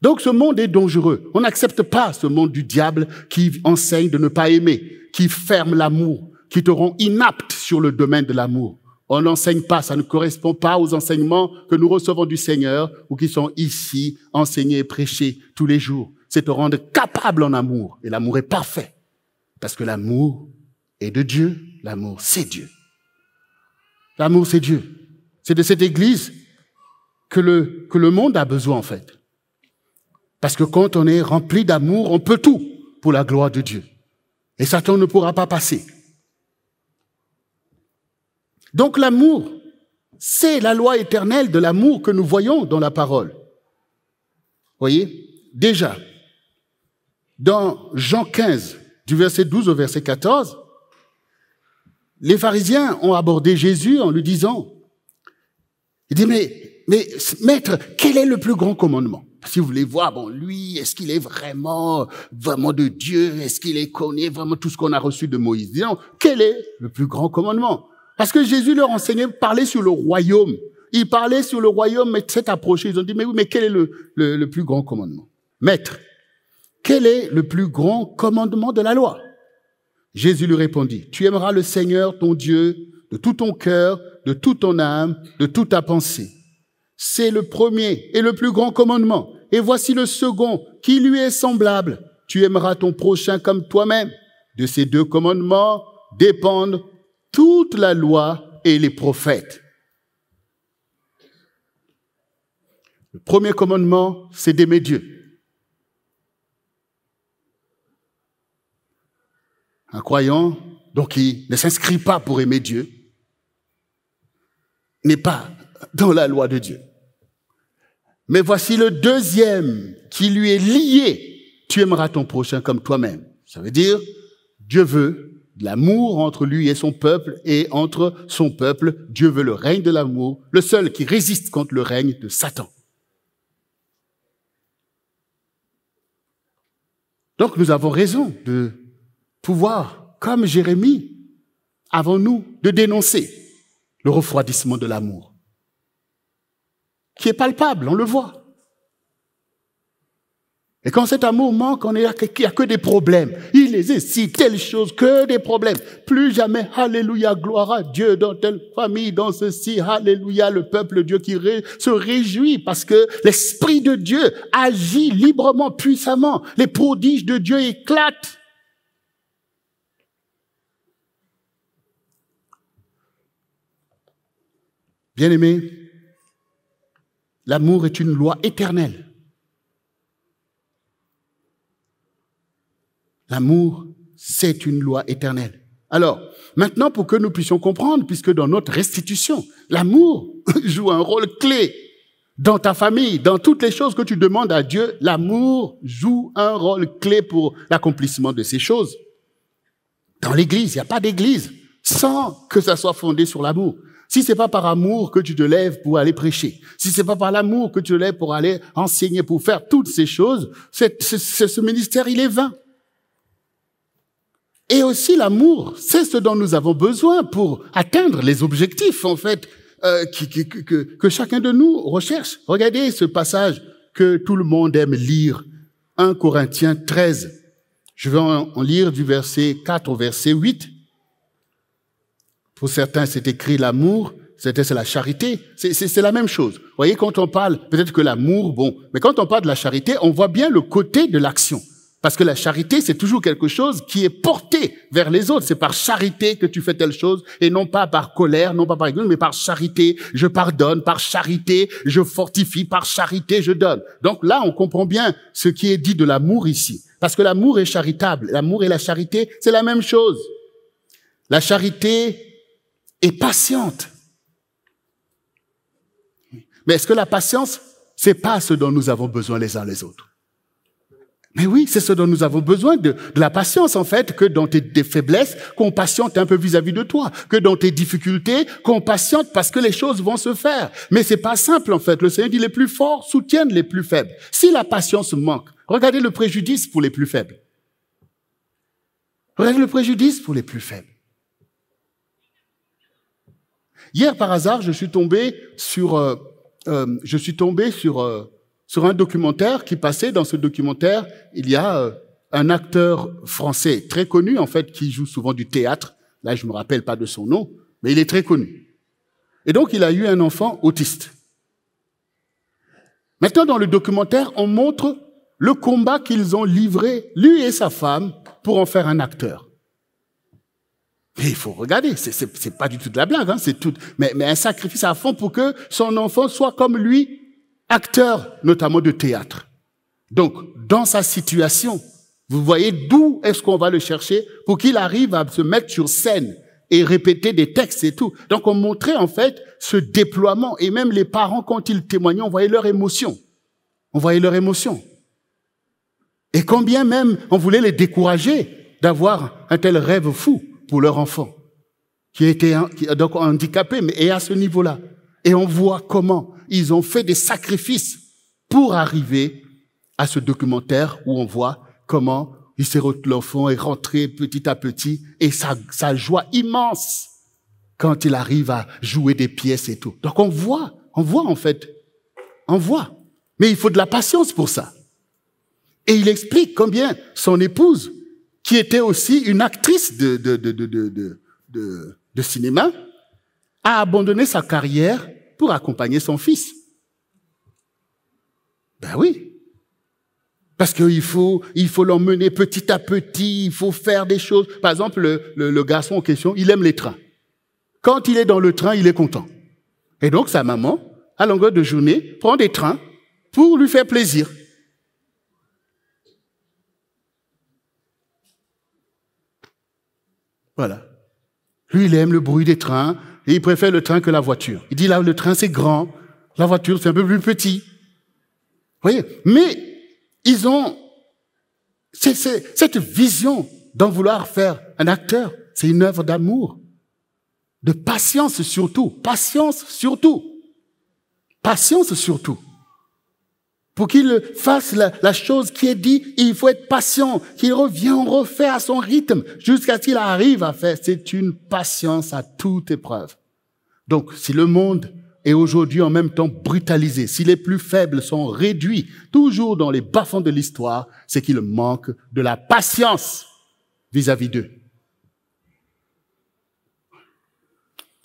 Donc ce monde est dangereux. On n'accepte pas ce monde du diable qui enseigne de ne pas aimer, qui ferme l'amour, qui te rend inapte sur le domaine de l'amour. On n'enseigne pas, ça ne correspond pas aux enseignements que nous recevons du Seigneur ou qui sont ici enseignés et prêchés tous les jours. C'est te rendre capable en amour. Et l'amour est parfait. Parce que l'amour est de Dieu. L'amour, c'est Dieu. L'amour, c'est Dieu. C'est de cette Église que le monde a besoin, en fait. Parce que quand on est rempli d'amour, on peut tout pour la gloire de Dieu. Et Satan ne pourra pas passer. Donc l'amour, c'est la loi éternelle de l'amour que nous voyons dans la parole. Voyez, déjà, dans Jean 15, du verset 12 au verset 14, les pharisiens ont abordé Jésus en lui disant, il dit, mais maître, quel est le plus grand commandement? Si vous voulez voir, bon, lui, est-ce qu'il est vraiment de Dieu? Est-ce qu'il connaît vraiment tout ce qu'on a reçu de Moïse? Disons, quel est le plus grand commandement? Parce que Jésus leur enseignait, parlait sur le royaume. Il parlait sur le royaume, mais s'est approché. Ils ont dit, mais oui, mais quel est le plus grand commandement? Maître, quel est le plus grand commandement de la loi? Jésus lui répondit, tu aimeras le Seigneur, ton Dieu, de tout ton cœur, de toute ton âme, de toute ta pensée. C'est le premier et le plus grand commandement. Et voici le second, qui lui est semblable. Tu aimeras ton prochain comme toi-même. De ces deux commandements dépendent toute la loi et les prophètes. Le premier commandement, c'est d'aimer Dieu. Un croyant, donc, qui ne s'inscrit pas pour aimer Dieu, n'est pas dans la loi de Dieu. Mais voici le deuxième qui lui est lié. Tu aimeras ton prochain comme toi-même. Ça veut dire, Dieu veut de l'amour entre lui et son peuple, et entre son peuple, Dieu veut le règne de l'amour, le seul qui résiste contre le règne de Satan. Donc nous avons raison de pouvoir, comme Jérémie, avons-nous de dénoncer le refroidissement de l'amour, qui est palpable, on le voit. Et quand cet amour manque, il n'y a que des problèmes. Il hésite, telle chose, que des problèmes. Plus jamais, alléluia, gloire à Dieu, dans telle famille, dans ceci, alléluia, le peuple de Dieu qui se réjouit parce que l'Esprit de Dieu agit librement, puissamment. Les prodiges de Dieu éclatent. Bien-aimés, l'amour est une loi éternelle. L'amour, c'est une loi éternelle. Alors, maintenant, pour que nous puissions comprendre, puisque dans notre restitution, l'amour joue un rôle clé dans ta famille, dans toutes les choses que tu demandes à Dieu, l'amour joue un rôle clé pour l'accomplissement de ces choses. Dans l'Église, il n'y a pas d'Église sans que ça soit fondé sur l'amour. Si c'est pas par amour que tu te lèves pour aller prêcher, si c'est pas par l'amour que tu te lèves pour aller enseigner, pour faire toutes ces choses, ce ministère, il est vain. Et aussi l'amour, c'est ce dont nous avons besoin pour atteindre les objectifs, en fait, que chacun de nous recherche. Regardez ce passage que tout le monde aime lire, 1 Corinthiens 13. Je vais en lire du verset 4 au verset 8. Pour certains, c'est écrit l'amour, c'est la charité. C'est la même chose. Vous voyez, quand on parle, peut-être que l'amour, bon, mais quand on parle de la charité, on voit bien le côté de l'action. Parce que la charité, c'est toujours quelque chose qui est porté vers les autres. C'est par charité que tu fais telle chose, et non pas par colère, non pas par égoïsme, mais par charité, je pardonne, par charité, je fortifie, par charité, je donne. Donc là, on comprend bien ce qui est dit de l'amour ici. Parce que l'amour est charitable. L'amour et la charité, c'est la même chose. La charité est patiente. Mais est-ce que la patience, c'est pas ce dont nous avons besoin les uns les autres? Mais oui, c'est ce dont nous avons besoin, de la patience, en fait, que dans tes faiblesses, qu'on patiente un peu vis-à-vis de toi, que dans tes difficultés, qu'on patiente parce que les choses vont se faire. Mais c'est pas simple, en fait. Le Seigneur dit les plus forts soutiennent les plus faibles. Si la patience manque, regardez le préjudice pour les plus faibles. Regardez le préjudice pour les plus faibles. Hier, par hasard, je suis tombé sur un documentaire qui passait. Dans ce documentaire, il y a un acteur français très connu, en fait, qui joue souvent du théâtre. Là, je me rappelle pas de son nom, mais il est très connu. Et donc, il a eu un enfant autiste. Maintenant, dans le documentaire, on montre le combat qu'ils ont livré, lui et sa femme, pour en faire un acteur. Mais il faut regarder, c'est pas du tout de la blague, hein, c'est tout, mais un sacrifice à fond pour que son enfant soit comme lui, acteur, notamment de théâtre. Donc, dans sa situation, vous voyez d'où est-ce qu'on va le chercher pour qu'il arrive à se mettre sur scène et répéter des textes et tout. Donc, on montrait en fait ce déploiement, et même les parents, quand ils témoignaient, on voyait leur émotion. On voyait leur émotion. Et combien même on voulait les décourager d'avoir un tel rêve fou pour leur enfant, qui était donc handicapé, mais et à ce niveau-là. Et on voit comment ils ont fait des sacrifices pour arriver à ce documentaire où on voit comment l'enfant est rentré petit à petit, et sa joie immense quand il arrive à jouer des pièces et tout. Donc on voit en fait, on voit. Mais il faut de la patience pour ça. Et il explique combien son épouse, qui était aussi une actrice de cinéma, a abandonné sa carrière pour accompagner son fils. Ben oui. Parce qu'il faut l'emmener petit à petit, il faut faire des choses. Par exemple, le garçon en question, il aime les trains. Quand il est dans le train, il est content. Et donc, sa maman, à longueur de journée, prend des trains pour lui faire plaisir. Voilà. Lui, il aime le bruit des trains et il préfère le train que la voiture. Il dit là, le train, c'est grand. La voiture, c'est un peu plus petit. Vous voyez? Mais ils ont cette vision d'en vouloir faire un acteur. C'est une œuvre d'amour, de patience surtout. Patience surtout. Patience surtout. Pour qu'il fasse la chose qui est dit, il faut être patient, qu'il revient, on refait à son rythme, jusqu'à ce qu'il arrive à faire. C'est une patience à toute épreuve. Donc, si le monde est aujourd'hui en même temps brutalisé, si les plus faibles sont réduits, toujours dans les bas-fonds de l'histoire, c'est qu'il manque de la patience vis-à-vis d'eux.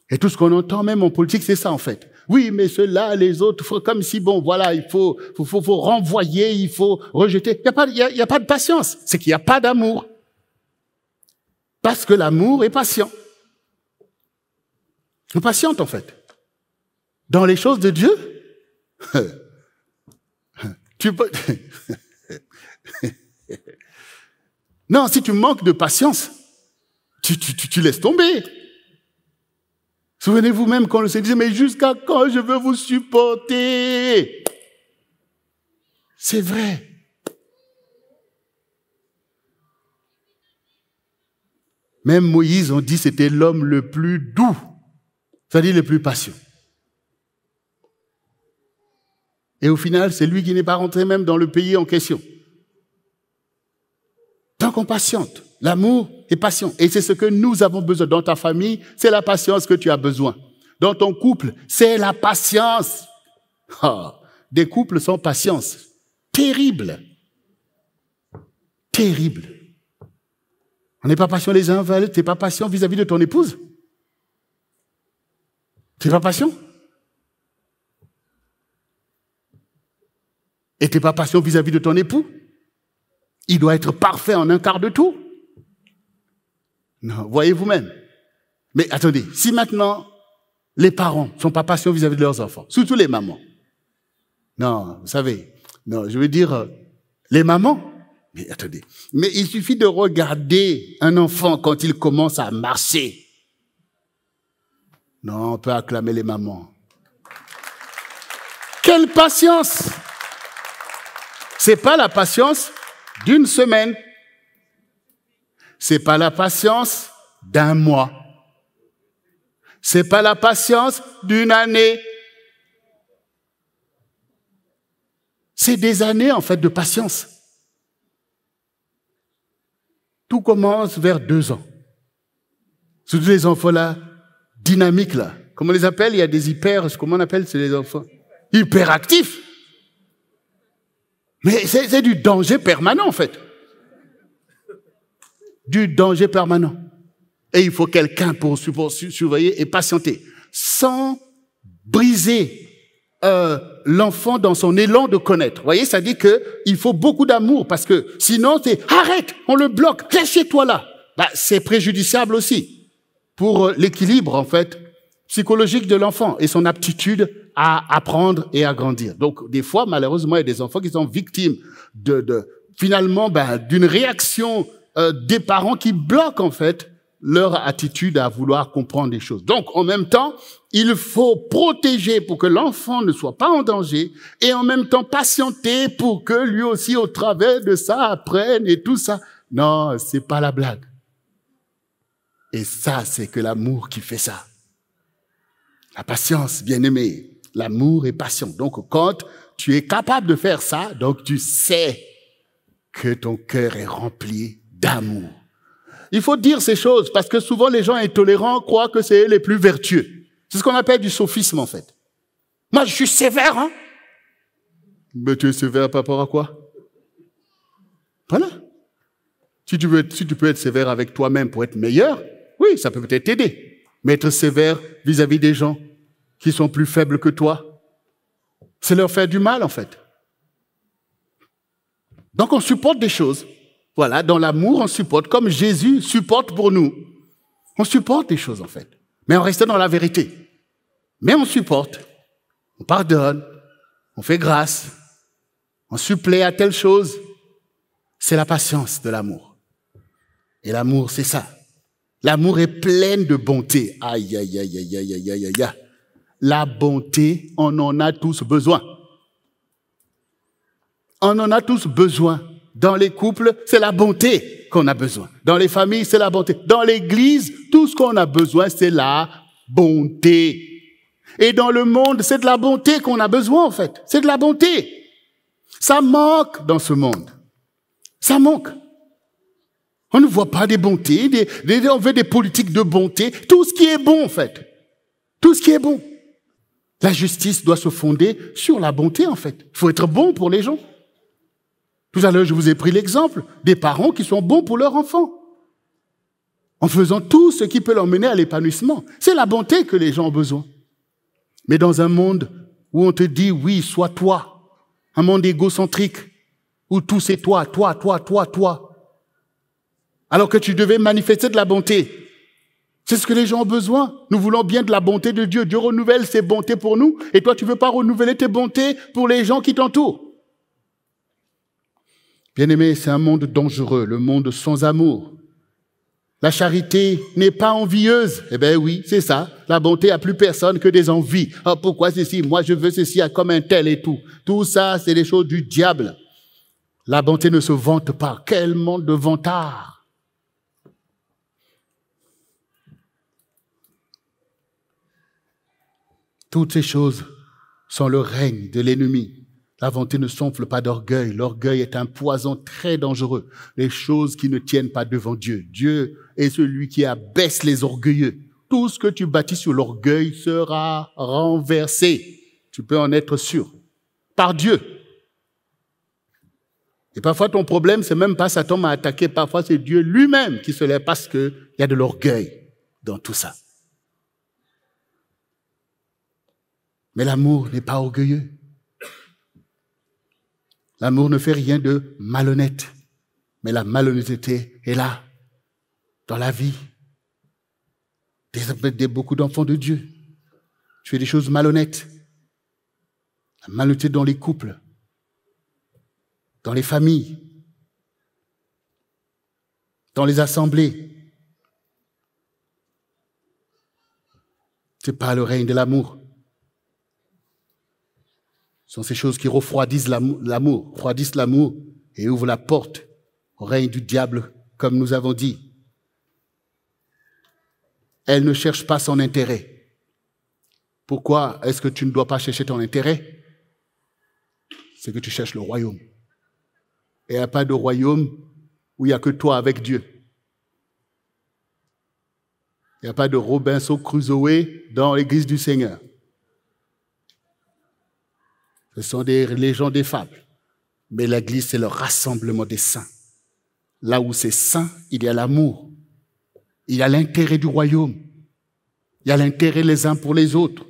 Et tout ce qu'on entend même en politique, c'est ça en fait. Oui, mais ceux-là, les autres, comme si, bon, voilà, il faut renvoyer, il faut rejeter. Il n'y a pas de patience. C'est qu'il n'y a pas d'amour. Parce que l'amour est patient. On patiente, en fait. Dans les choses de Dieu, tu peux... Non, si tu manques de patience, tu laisses tomber. Souvenez-vous même quand on se disait, mais jusqu'à quand je veux vous supporter? C'est vrai. Même Moïse, on dit, c'était l'homme le plus doux, c'est-à-dire le plus patient. Et au final, c'est lui qui n'est pas rentré même dans le pays en question. Tant qu'on patiente, l'amour est patient. Et c'est ce que nous avons besoin. Dans ta famille, c'est la patience que tu as besoin. Dans ton couple, c'est la patience. Des couples sans patience. Terrible. Terrible. On n'est pas patient les uns envers les autres. Tu n'es pas patient vis-à-vis de ton épouse. Tu n'es pas patient. Et tu n'es pas patient vis-à-vis de ton époux. Il doit être parfait en un quart de tour. Non, voyez vous-même. Mais attendez, si maintenant les parents ne sont pas patients vis-à-vis de leurs enfants, surtout les mamans. Non, vous savez, non, je veux dire, les mamans, mais attendez, mais il suffit de regarder un enfant quand il commence à marcher. Non, on peut acclamer les mamans. Quelle patience! C'est pas la patience d'une semaine. C'est pas la patience d'un mois. C'est pas la patience d'une année. C'est des années, en fait, de patience. Tout commence vers 2 ans. Surtout les enfants là, dynamiques là. Comment on les appelle? Il y a des comment on appelle ces enfants? Hyperactifs. Mais c'est du danger permanent, en fait. Du danger permanent. Et il faut quelqu'un pour surveiller et patienter. Sans briser l'enfant dans son élan de connaître. Vous voyez, ça dit qu'il faut beaucoup d'amour parce que sinon, c'est arrête, on le bloque, reste chez toi là. C'est préjudiciable aussi pour l'équilibre, en fait, psychologique de l'enfant et son aptitude à apprendre et à grandir. Donc, des fois, malheureusement, il y a des enfants qui sont victimes finalement, d'une réaction des parents qui bloquent, en fait, leur attitude à vouloir comprendre les choses. Donc, en même temps, il faut protéger pour que l'enfant ne soit pas en danger et en même temps patienter pour que lui aussi, au travers de ça, apprenne et tout ça. Non, c'est pas la blague. Et ça, c'est que l'amour qui fait ça. La patience, bien-aimé. L'amour est patient. Donc, quand tu es capable de faire ça, donc tu sais que ton cœur est rempli d'amour. Il faut dire ces choses parce que souvent les gens intolérants croient que c'est les plus vertueux. C'est ce qu'on appelle du sophisme, en fait. Moi, je suis sévère, hein? Mais tu es sévère par rapport à quoi? Voilà. Si tu peux être sévère avec toi-même pour être meilleur, oui, ça peut peut-être t'aider. Mais être sévère vis-à-vis des gens qui sont plus faibles que toi, c'est leur faire du mal, en fait. Donc, on supporte des choses. Voilà, dans l'amour, on supporte, comme Jésus supporte pour nous. On supporte des choses, en fait. mais en restant dans la vérité. Mais on supporte, on pardonne, on fait grâce, on supplée à telle chose. C'est la patience de l'amour. Et l'amour, c'est ça. L'amour est plein de bonté. Aïe, aïe, aïe, aïe, aïe, aïe, aïe, aïe. La bonté, on en a tous besoin. On en a tous besoin. Dans les couples, c'est la bonté qu'on a besoin. Dans les familles, c'est la bonté. Dans l'église, tout ce qu'on a besoin, c'est la bonté. Et dans le monde, c'est de la bonté qu'on a besoin, en fait. C'est de la bonté. Ça manque dans ce monde. Ça manque. On ne voit pas des bontés, on veut des politiques de bonté. Tout ce qui est bon, en fait. Tout ce qui est bon. La justice doit se fonder sur la bonté, en fait. Il faut être bon pour les gens. Tout à l'heure, je vous ai pris l'exemple des parents qui sont bons pour leurs enfants. En faisant tout ce qui peut leur mener à l'épanouissement. C'est la bonté que les gens ont besoin. Mais dans un monde où on te dit, oui, sois toi, un monde égocentrique, où tout c'est toi, alors que tu devais manifester de la bonté. C'est ce que les gens ont besoin. Nous voulons bien de la bonté de Dieu. Dieu renouvelle ses bontés pour nous, et toi, tu ne veux pas renouveler tes bontés pour les gens qui t'entourent. Bien-aimé, c'est un monde dangereux, le monde sans amour. La charité n'est pas envieuse. Eh bien oui, c'est ça. La bonté a plus personne que des envies. Oh, pourquoi ceci? Moi, je veux ceci comme un tel et tout. Tout ça, c'est des choses du diable. La bonté ne se vante pas. Quel monde de vantards! Toutes ces choses sont le règne de l'ennemi. La bonté ne s'enfle pas d'orgueil. L'orgueil est un poison très dangereux. Les choses qui ne tiennent pas devant Dieu. Dieu est celui qui abaisse les orgueilleux. Tout ce que tu bâtis sur l'orgueil sera renversé. Tu peux en être sûr. Par Dieu. Et parfois, ton problème, c'est même pas Satan m'a attaqué. Parfois, c'est Dieu lui-même qui se lève parce qu'il y a de l'orgueil dans tout ça. Mais l'amour n'est pas orgueilleux. L'amour ne fait rien de malhonnête, mais la malhonnêteté est là, dans la vie. Beaucoup d'enfants de Dieu. Tu fais des choses malhonnêtes. La malhonnêteté dans les couples, dans les familles, dans les assemblées. Ce n'est pas le règne de l'amour. Ce sont ces choses qui refroidissent l'amour et ouvrent la porte au règne du diable, comme nous avons dit. Elle ne cherche pas son intérêt. Pourquoi est-ce que tu ne dois pas chercher ton intérêt? C'est que tu cherches le royaume. Et il n'y a pas de royaume où il n'y a que toi avec Dieu. Il n'y a pas de Robinson Crusoe dans l'église du Seigneur. Ce sont des légendes, des fables. Mais l'église, c'est le rassemblement des saints. Là où c'est saint, il y a l'amour. Il y a l'intérêt du royaume. Il y a l'intérêt les uns pour les autres.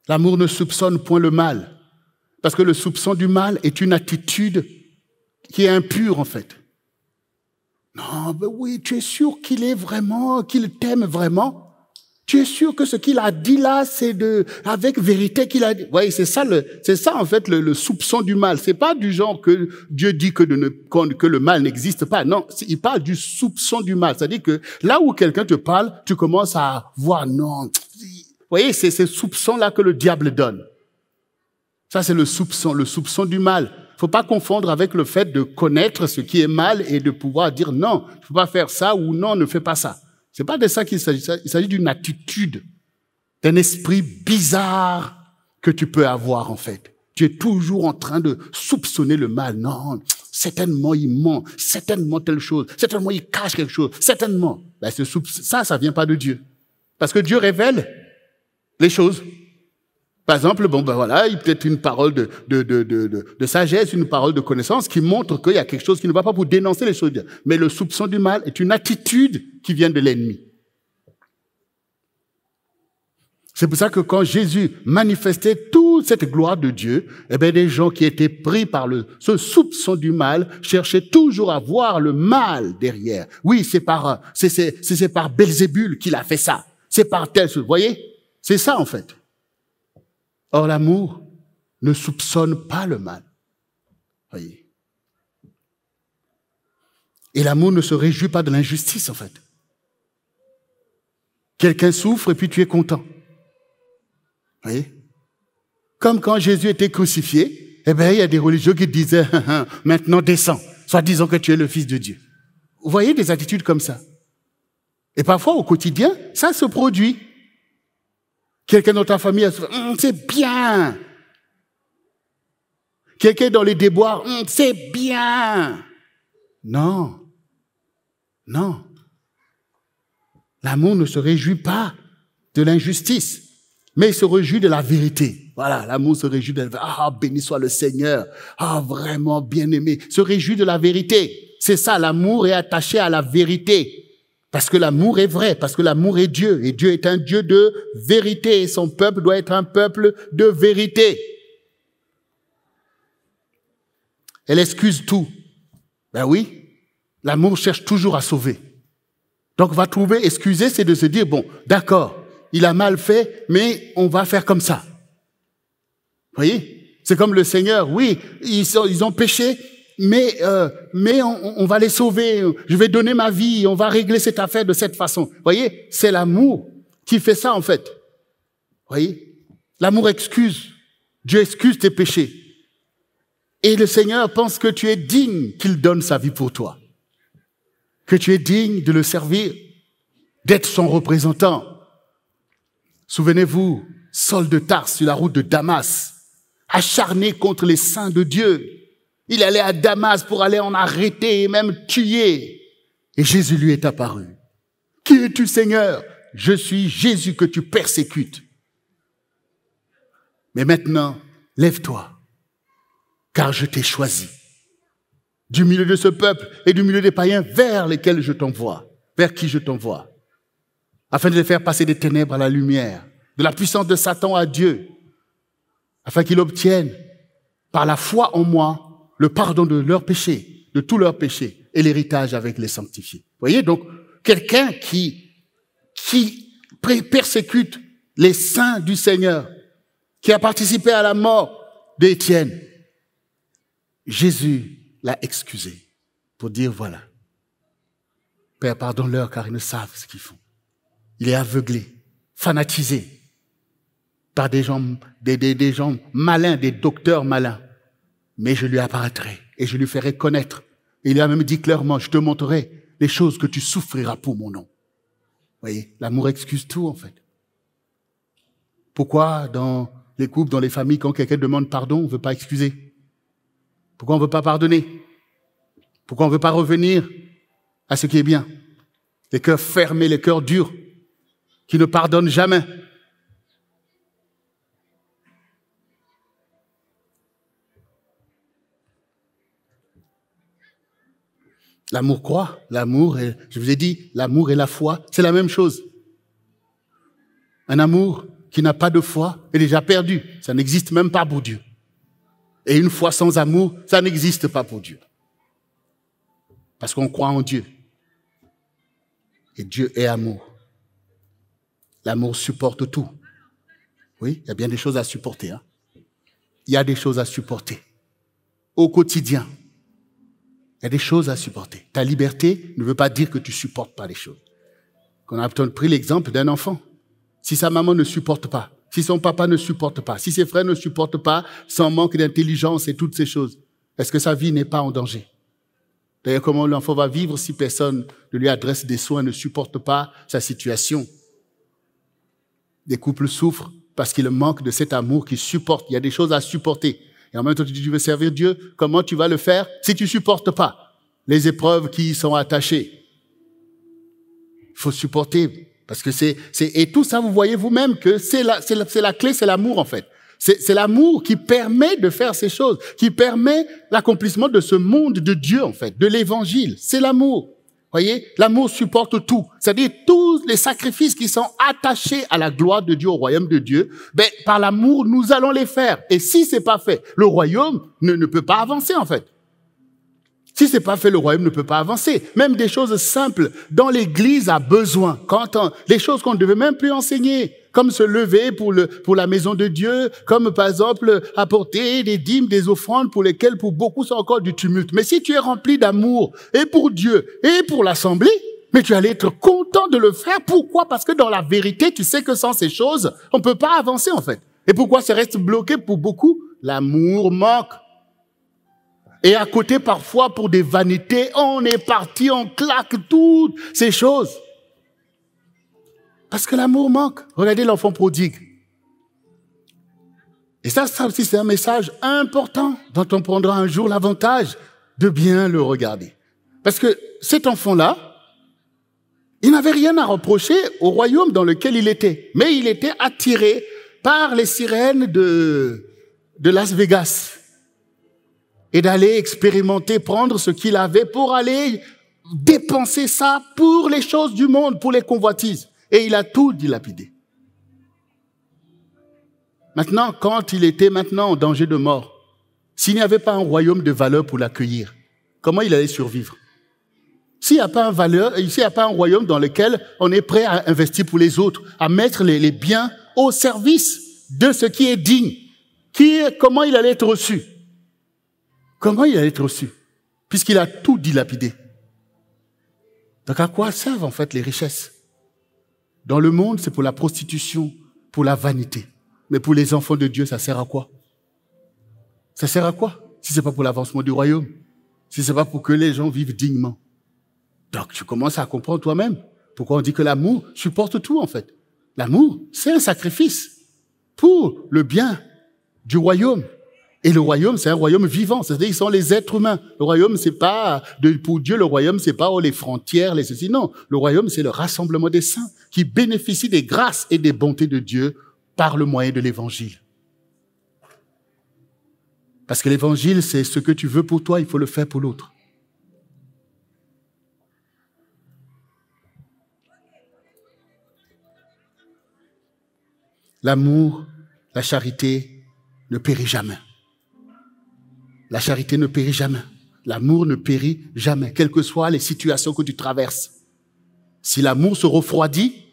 L'amour ne soupçonne point le mal. Parce que le soupçon du mal est une attitude qui est impure, en fait. Non, mais oui, tu es sûr qu'il t'aime vraiment? Tu es sûr que ce qu'il a dit là, c'est avec vérité qu'il a dit? Oui, c'est ça en fait le soupçon du mal. C'est pas du genre que Dieu dit que le mal n'existe pas. Non, il parle du soupçon du mal. C'est-à-dire que là où quelqu'un te parle, tu commences à voir, non. Vous voyez, c'est ce soupçon-là que le diable donne. Ça, c'est le soupçon du mal. Il faut pas confondre avec le fait de connaître ce qui est mal et de pouvoir dire non, je peux pas faire ça ou non, ne fais pas ça. C'est pas de ça qu'il s'agit. Il s'agit d'une attitude, d'un esprit bizarre que tu peux avoir, en fait. Tu es toujours en train de soupçonner le mal. Non, certainement il ment, certainement telle chose, certainement il cache quelque chose, certainement. Ben, ça vient pas de Dieu. Parce que Dieu révèle les choses. Par exemple, il y a peut-être une parole de sagesse, une parole de connaissance qui montre qu'il y a quelque chose qui ne va pas pour dénoncer les choses. Mais le soupçon du mal est une attitude qui vient de l'ennemi. C'est pour ça que quand Jésus manifestait tout toute cette gloire de Dieu, eh bien, des gens qui étaient pris par ce soupçon du mal cherchaient toujours à voir le mal derrière. Oui, c'est par Belzébul qu'il a fait ça. C'est par tel, vous voyez? C'est ça, en fait. Or, l'amour ne soupçonne pas le mal. Voyez? Et l'amour ne se réjouit pas de l'injustice, en fait. Quelqu'un souffre et puis tu es content. Voyez? Comme quand Jésus était crucifié, eh bien, il y a des religieux qui disaient, maintenant descends, soit disant que tu es le Fils de Dieu. Vous voyez des attitudes comme ça. Et parfois, au quotidien, ça se produit. Quelqu'un dans ta famille, c'est bien. Quelqu'un dans les déboires, c'est bien. Non. Non. L'amour ne se réjouit pas de l'injustice, mais il se réjouit de la vérité. Voilà, l'amour se réjouit de la vérité. Ah, béni soit le Seigneur. Ah, vraiment bien-aimé. Se réjouit de la vérité. C'est ça, l'amour est attaché à la vérité. Parce que l'amour est vrai, parce que l'amour est Dieu. Et Dieu est un Dieu de vérité. Et son peuple doit être un peuple de vérité. Elle excuse tout. Ben oui, l'amour cherche toujours à sauver. Donc, va trouver, excuser, c'est de se dire, bon, d'accord, il a mal fait, mais on va faire comme ça. Vous voyez? C'est comme le Seigneur, oui, ils ont péché, mais on va les sauver. Je vais donner ma vie, on va régler cette affaire de cette façon. Vous voyez? C'est l'amour qui fait ça, en fait. Vous voyez? L'amour excuse. Dieu excuse tes péchés. Et le Seigneur pense que tu es digne qu'il donne sa vie pour toi. Que tu es digne de le servir, d'être son représentant. Souvenez-vous, Saul de Tarse sur la route de Damas, acharné contre les saints de Dieu. Il allait à Damas pour aller en arrêter et même tuer. Et Jésus lui est apparu. Qui es-tu, Seigneur? Je suis Jésus que tu persécutes. Mais maintenant, lève-toi, car je t'ai choisi. Du milieu de ce peuple et du milieu des païens vers lesquels je t'envoie, vers qui je t'envoie, afin de les faire passer des ténèbres à la lumière, de la puissance de Satan à Dieu, afin qu'ils obtiennent, par la foi en moi, le pardon de leurs péchés, de tous leurs péchés, et l'héritage avec les sanctifiés. Vous voyez, donc, quelqu'un qui persécute les saints du Seigneur, qui a participé à la mort d'Étienne, Jésus l'a excusé pour dire, voilà, Père, pardonne-leur car ils ne savent ce qu'ils font. Il est aveuglé, fanatisé par des gens malins, des docteurs malins. Mais je lui apparaîtrai et je lui ferai connaître. Et il a même dit clairement, je te montrerai les choses que tu souffriras pour mon nom. Vous voyez, l'amour excuse tout en fait. Pourquoi dans les couples, dans les familles, quand quelqu'un demande pardon, on ne veut pas excuser? Pourquoi on ne veut pas pardonner? Pourquoi on ne veut pas revenir à ce qui est bien? Les cœurs fermés, les cœurs durs, qui ne pardonnent jamais. L'amour croit, l'amour, je vous ai dit, l'amour et la foi, c'est la même chose. Un amour qui n'a pas de foi est déjà perdu. Ça n'existe même pas pour Dieu. Et une foi sans amour, ça n'existe pas pour Dieu. Parce qu'on croit en Dieu. Et Dieu est amour. L'amour supporte tout. Oui, il y a bien des choses à supporter. Hein. Il y a des choses à supporter. Au quotidien, il y a des choses à supporter. Ta liberté ne veut pas dire que tu ne supportes pas les choses. On a pris l'exemple d'un enfant. Si sa maman ne supporte pas, si son papa ne supporte pas, si ses frères ne supportent pas, son manque d'intelligence et toutes ces choses, est-ce que sa vie n'est pas en danger? D'ailleurs, comment l'enfant va vivre si personne ne lui adresse des soins, ne supporte pas sa situation? Des couples souffrent parce qu'il manque de cet amour qui supporte. Il y a des choses à supporter. Et en même temps, tu dis, tu veux servir Dieu, comment tu vas le faire si tu ne supportes pas les épreuves qui y sont attachées? Il faut supporter. Parce que et tout ça, vous voyez vous-même que c'est la clé, c'est l'amour en fait. C'est l'amour qui permet de faire ces choses, qui permet l'accomplissement de ce monde de Dieu en fait, de l'évangile. C'est l'amour. Voyez, l'amour supporte tout. C'est-à-dire tous les sacrifices qui sont attachés à la gloire de Dieu, au royaume de Dieu, ben, par l'amour, nous allons les faire. Et si c'est pas fait, le royaume ne peut pas avancer, en fait. Si c'est pas fait, le royaume ne peut pas avancer. Même des choses simples dont l'Église a besoin. Les choses qu'on ne devait même plus enseigner, comme se lever pour la maison de Dieu, comme par exemple apporter des dîmes, des offrandes pour lesquelles pour beaucoup c'est encore du tumulte. Mais si tu es rempli d'amour et pour Dieu et pour l'assemblée, mais tu allais être content de le faire. Pourquoi? Parce que dans la vérité, tu sais que sans ces choses, on ne peut pas avancer en fait. Et pourquoi ça reste bloqué pour beaucoup? L'amour manque. Et à côté, parfois, pour des vanités, on est parti, on claque toutes ces choses. Parce que l'amour manque. Regardez l'enfant prodigue. Et ça aussi, c'est un message important dont on prendra un jour l'avantage de bien le regarder. Parce que cet enfant-là, il n'avait rien à reprocher au royaume dans lequel il était. Mais il était attiré par les sirènes de Las Vegas. Et d'aller expérimenter, prendre ce qu'il avait pour aller dépenser ça pour les choses du monde, pour les convoitises. Et il a tout dilapidé. Maintenant, quand il était en danger de mort, s'il n'y avait pas un royaume de valeur pour l'accueillir, comment il allait survivre? S'il n'y a pas un royaume dans lequel on est prêt à investir pour les autres, à mettre les biens au service de ce qui est digne, comment il allait être reçu? Comment il allait être reçu? Puisqu'il a tout dilapidé. Donc à quoi servent en fait les richesses? Dans le monde, c'est pour la prostitution, pour la vanité. Mais pour les enfants de Dieu, ça sert à quoi? Ça sert à quoi? Si c'est pas pour l'avancement du royaume, si c'est pas pour que les gens vivent dignement. Donc tu commences à comprendre toi-même pourquoi on dit que l'amour supporte tout en fait. L'amour, c'est un sacrifice pour le bien du royaume. Et le royaume, c'est un royaume vivant. C'est-à-dire, ils sont les êtres humains. Le royaume, c'est pas, pour Dieu, le royaume, c'est pas les frontières, les ceci. Non. Le royaume, c'est le rassemblement des saints qui bénéficient des grâces et des bontés de Dieu par le moyen de l'évangile. Parce que l'évangile, c'est ce que tu veux pour toi, il faut le faire pour l'autre. L'amour, la charité ne périt jamais. La charité ne périt jamais. L'amour ne périt jamais, quelles que soient les situations que tu traverses. Si l'amour se refroidit,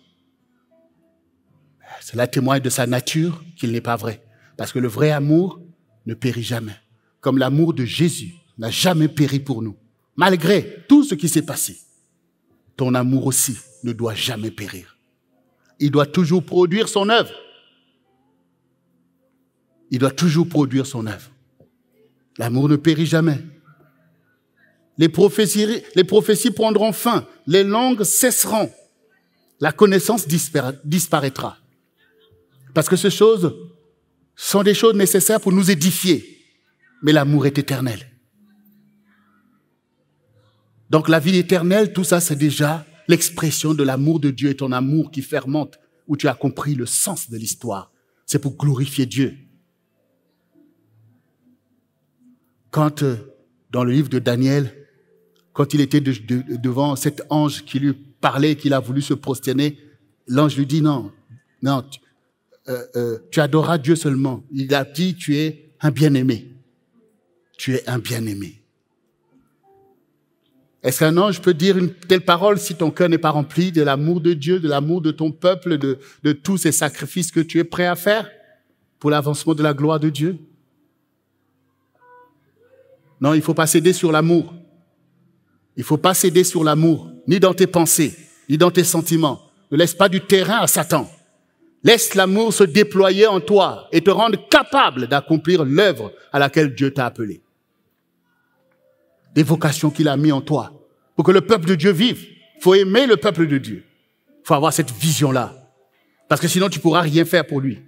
cela témoigne de sa nature qu'il n'est pas vrai. Parce que le vrai amour ne périt jamais. Comme l'amour de Jésus n'a jamais péri pour nous. Malgré tout ce qui s'est passé, ton amour aussi ne doit jamais périr. Il doit toujours produire son œuvre. Il doit toujours produire son œuvre. L'amour ne périt jamais. Les prophéties prendront fin. Les langues cesseront. La connaissance disparaîtra. Parce que ces choses sont des choses nécessaires pour nous édifier. Mais l'amour est éternel. Donc la vie éternelle, tout ça, c'est déjà l'expression de l'amour de Dieu et ton amour qui fermente, où tu as compris le sens de l'histoire. C'est pour glorifier Dieu. Quand, dans le livre de Daniel, quand il était devant cet ange qui lui parlait, qu'il a voulu se prosterner, l'ange lui dit non, tu adoreras Dieu seulement. Il a dit, tu es un bien-aimé. Tu es un bien-aimé. Est-ce qu'un ange peut dire une telle parole si ton cœur n'est pas rempli de l'amour de Dieu, de l'amour de ton peuple, de tous ces sacrifices que tu es prêt à faire pour l'avancement de la gloire de Dieu? Non, il ne faut pas céder sur l'amour. Il ne faut pas céder sur l'amour, ni dans tes pensées, ni dans tes sentiments. Ne laisse pas du terrain à Satan. Laisse l'amour se déployer en toi et te rendre capable d'accomplir l'œuvre à laquelle Dieu t'a appelé. Des vocations qu'il a mis en toi. Pour que le peuple de Dieu vive, il faut aimer le peuple de Dieu. Il faut avoir cette vision-là. Parce que sinon, tu ne pourras rien faire pour lui.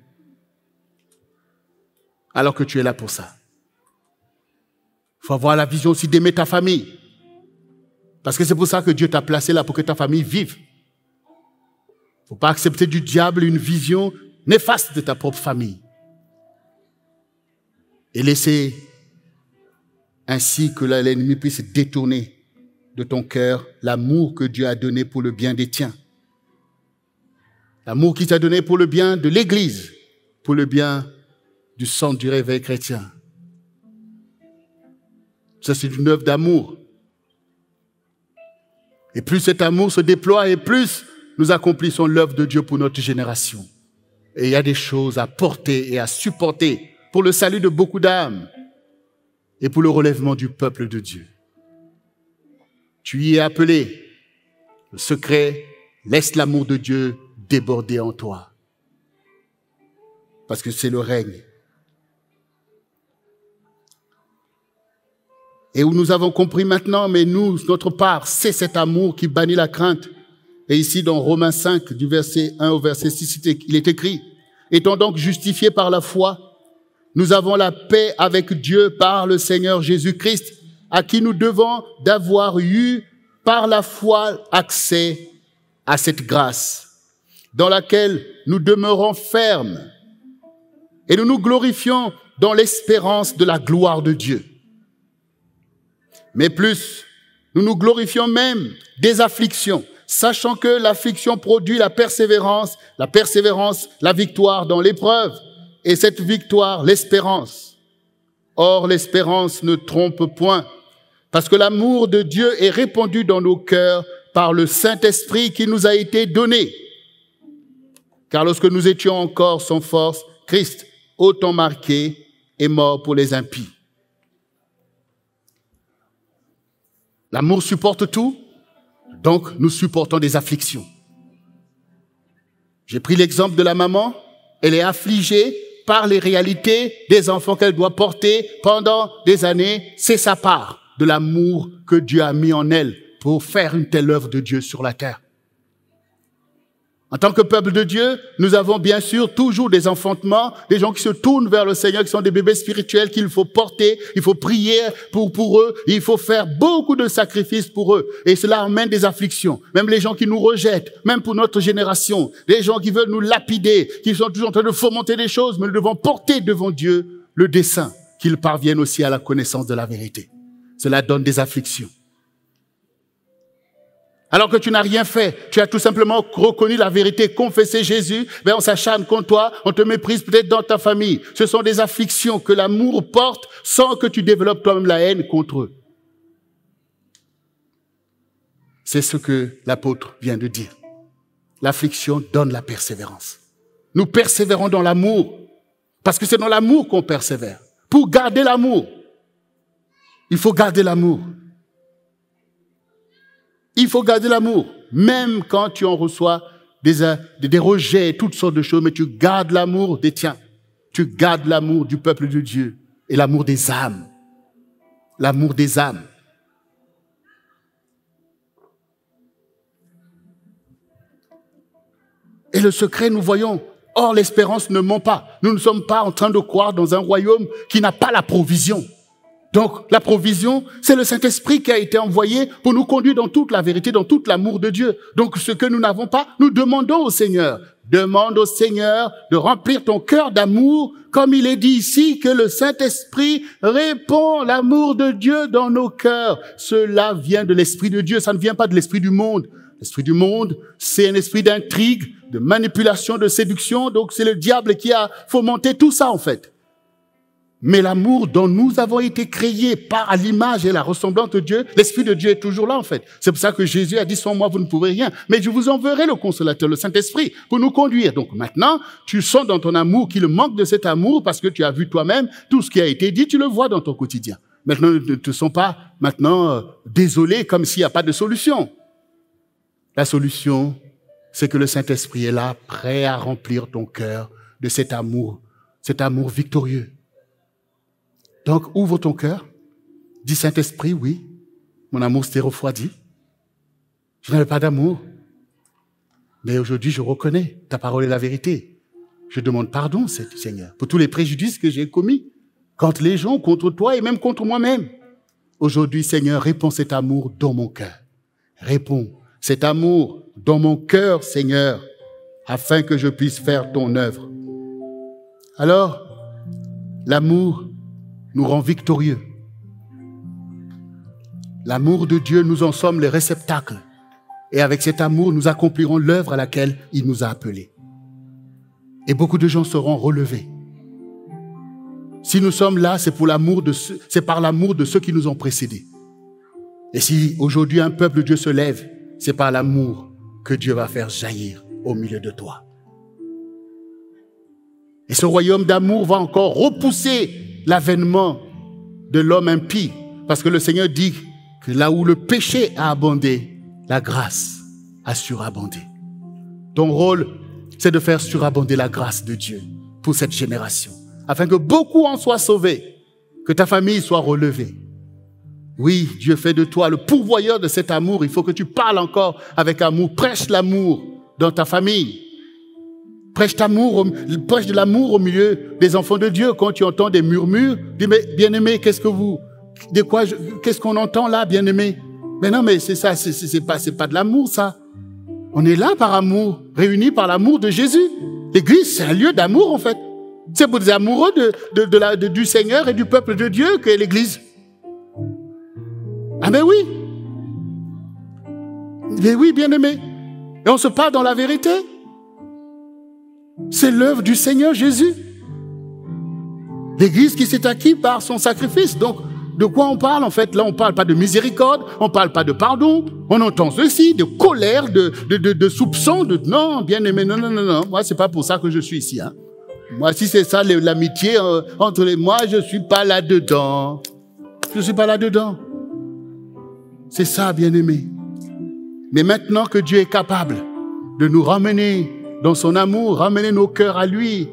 Alors que tu es là pour ça. Il faut avoir la vision aussi d'aimer ta famille. Parce que c'est pour ça que Dieu t'a placé là, pour que ta famille vive. Il ne faut pas accepter du diable une vision néfaste de ta propre famille. Et laisser ainsi que l'ennemi puisse détourner de ton cœur l'amour que Dieu a donné pour le bien des tiens. L'amour qu'il t'a donné pour le bien de l'Église, pour le bien du centre du réveil chrétien. Ça, c'est une œuvre d'amour. Et plus cet amour se déploie et plus nous accomplissons l'œuvre de Dieu pour notre génération. Et il y a des choses à porter et à supporter pour le salut de beaucoup d'âmes et pour le relèvement du peuple de Dieu. Tu y es appelé. Le secret, laisse l'amour de Dieu déborder en toi. Parce que c'est le règne. Et où nous avons compris maintenant, mais nous, notre part, c'est cet amour qui bannit la crainte. Et ici, dans Romains 5, du verset 1 au verset 6, il est écrit, « Étant donc justifiés par la foi, nous avons la paix avec Dieu par le Seigneur Jésus-Christ, à qui nous devons d'avoir eu par la foi accès à cette grâce, dans laquelle nous demeurons fermes, et nous nous glorifions dans l'espérance de la gloire de Dieu. Mais plus, nous nous glorifions même des afflictions, sachant que l'affliction produit la persévérance, la victoire dans l'épreuve, et cette victoire, l'espérance. Or, l'espérance ne trompe point, parce que l'amour de Dieu est répandu dans nos cœurs par le Saint-Esprit qui nous a été donné. Car lorsque nous étions encore sans force, Christ, autant marqué, est mort pour les impies. L'amour supporte tout, donc nous supportons des afflictions. J'ai pris l'exemple de la maman, elle est affligée par les réalités des enfants qu'elle doit porter pendant des années. C'est sa part de l'amour que Dieu a mis en elle pour faire une telle œuvre de Dieu sur la terre. En tant que peuple de Dieu, nous avons bien sûr toujours des enfantements, des gens qui se tournent vers le Seigneur, qui sont des bébés spirituels qu'il faut porter, il faut prier pour eux, il faut faire beaucoup de sacrifices pour eux. Et cela amène des afflictions. Même les gens qui nous rejettent, même pour notre génération, les gens qui veulent nous lapider, qui sont toujours en train de fomenter des choses, mais nous devons porter devant Dieu le dessein, qu'ils parviennent aussi à la connaissance de la vérité. Cela donne des afflictions. Alors que tu n'as rien fait, tu as tout simplement reconnu la vérité, confessé Jésus, ben on s'acharne contre toi, on te méprise peut-être dans ta famille. Ce sont des afflictions que l'amour porte sans que tu développes toi-même la haine contre eux. C'est ce que l'apôtre vient de dire. L'affliction donne la persévérance. Nous persévérons dans l'amour, parce que c'est dans l'amour qu'on persévère. Pour garder l'amour, il faut garder l'amour. Il faut garder l'amour, même quand tu en reçois des rejets, toutes sortes de choses, mais tu gardes l'amour des tiens. Tu gardes l'amour du peuple de Dieu et l'amour des âmes. L'amour des âmes. Et le secret, nous voyons, or l'espérance ne ment pas. Nous ne sommes pas en train de croire dans un royaume qui n'a pas la provision. Donc, la provision, c'est le Saint-Esprit qui a été envoyé pour nous conduire dans toute la vérité, dans tout l'amour de Dieu. Donc, ce que nous n'avons pas, nous demandons au Seigneur. Demande au Seigneur de remplir ton cœur d'amour, comme il est dit ici, que le Saint-Esprit répand l'amour de Dieu dans nos cœurs. Cela vient de l'Esprit de Dieu, ça ne vient pas de l'Esprit du monde. L'Esprit du monde, c'est un esprit d'intrigue, de manipulation, de séduction. Donc, c'est le diable qui a fomenté tout ça, en fait. Mais l'amour dont nous avons été créés par l'image et la ressemblance de Dieu, l'Esprit de Dieu est toujours là en fait. C'est pour ça que Jésus a dit, sans moi vous ne pouvez rien. Mais je vous enverrai le consolateur, le Saint-Esprit, pour nous conduire. Donc maintenant, tu sens dans ton amour qu'il manque de cet amour parce que tu as vu toi-même tout ce qui a été dit, tu le vois dans ton quotidien. Maintenant, ne te sens pas maintenant désolé comme s'il n'y a pas de solution. La solution, c'est que le Saint-Esprit est là, prêt à remplir ton cœur de cet amour victorieux. Donc, ouvre ton cœur. Dis, Saint-Esprit, oui, mon amour s'était refroidi. Je n'avais pas d'amour. Mais aujourd'hui, je reconnais ta parole est la vérité. Je demande pardon, Seigneur, pour tous les préjudices que j'ai commis contre les gens, contre toi et même contre moi-même. Aujourd'hui, Seigneur, réponds cet amour dans mon cœur. Réponds cet amour dans mon cœur, Seigneur, afin que je puisse faire ton œuvre. Alors, l'amour nous rend victorieux. L'amour de Dieu, nous en sommes les réceptacles. Et avec cet amour, nous accomplirons l'œuvre à laquelle il nous a appelés. Et beaucoup de gens seront relevés. Si nous sommes là, c'est par l'amour de ceux qui nous ont précédés. Et si aujourd'hui un peuple de Dieu se lève, c'est par l'amour que Dieu va faire jaillir au milieu de toi. Et ce royaume d'amour va encore repousser l'avènement de l'homme impie. Parce que le Seigneur dit que là où le péché a abondé, la grâce a surabondé. Ton rôle, c'est de faire surabonder la grâce de Dieu pour cette génération, afin que beaucoup en soient sauvés, que ta famille soit relevée. Oui, Dieu fait de toi le pourvoyeur de cet amour. Il faut que tu parles encore avec amour. Prêche l'amour dans ta famille. Prêche de l'amour au milieu des enfants de Dieu. Quand tu entends des murmures, dis, mais bien-aimé, qu'est-ce qu'on entend là, bien-aimé? Mais non, mais c'est ça, c'est pas de l'amour, ça. On est là par amour, réunis par l'amour de Jésus. L'église, c'est un lieu d'amour, en fait. C'est pour des amoureux du Seigneur et du peuple de Dieu qu'est l'église. Ah ben oui. Mais oui, bien-aimé. Et on se parle dans la vérité. C'est l'œuvre du Seigneur Jésus. L'église qui s'est acquise par son sacrifice. Donc, de quoi on parle en fait? Là, on ne parle pas de miséricorde, on ne parle pas de pardon. On entend ceci, de colère, de soupçon, non, bien-aimé, non. Moi, c'est pas pour ça que je suis ici. Hein. Moi, si c'est ça, l'amitié entre moi, je ne suis pas là-dedans. Je ne suis pas là-dedans. C'est ça, bien-aimé. Mais maintenant que Dieu est capable de nous ramener dans son amour, ramener nos cœurs à lui,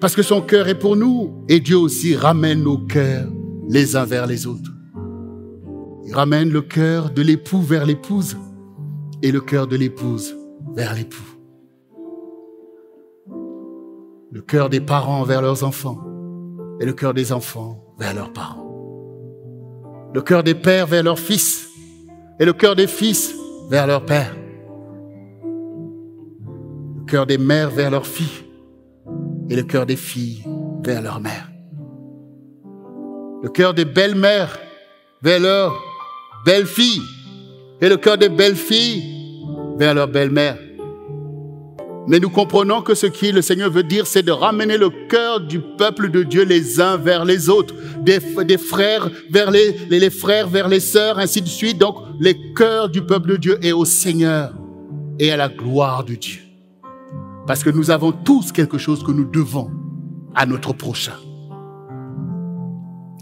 parce que son cœur est pour nous, et Dieu aussi ramène nos cœurs les uns vers les autres. Il ramène le cœur de l'époux vers l'épouse et le cœur de l'épouse vers l'époux. Le cœur des parents vers leurs enfants et le cœur des enfants vers leurs parents. Le cœur des pères vers leurs fils et le cœur des fils vers leurs pères. Le cœur des mères vers leurs filles et le cœur des filles vers leurs mères. Le cœur des belles-mères vers leurs belles-filles et le cœur des belles-filles vers leurs belles-mères. Mais nous comprenons que ce que le Seigneur veut dire, c'est de ramener le cœur du peuple de Dieu les uns vers les autres, des frères vers les frères vers les sœurs, ainsi de suite. Donc, les cœurs du peuple de Dieu est au Seigneur et à la gloire de Dieu. Parce que nous avons tous quelque chose que nous devons à notre prochain.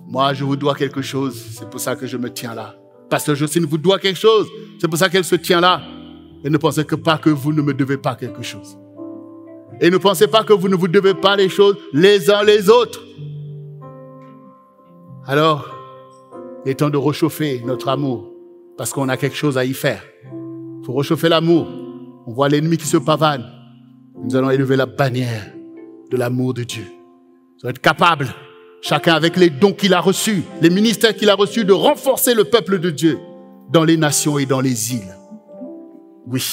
Moi, je vous dois quelque chose, c'est pour ça que je me tiens là. Pasteur Jocelyne vous doit quelque chose, c'est pour ça qu'elle se tient là. Et ne pensez pas que vous ne me devez pas quelque chose. Et ne pensez pas que vous ne vous devez pas les choses les uns les autres. Alors, il est temps de réchauffer notre amour, parce qu'on a quelque chose à y faire. Il faut réchauffer l'amour. On voit l'ennemi qui se pavane. Nous allons élever la bannière de l'amour de Dieu. Nous allons être capables, chacun avec les dons qu'il a reçus, les ministères qu'il a reçus, de renforcer le peuple de Dieu dans les nations et dans les îles. Oui,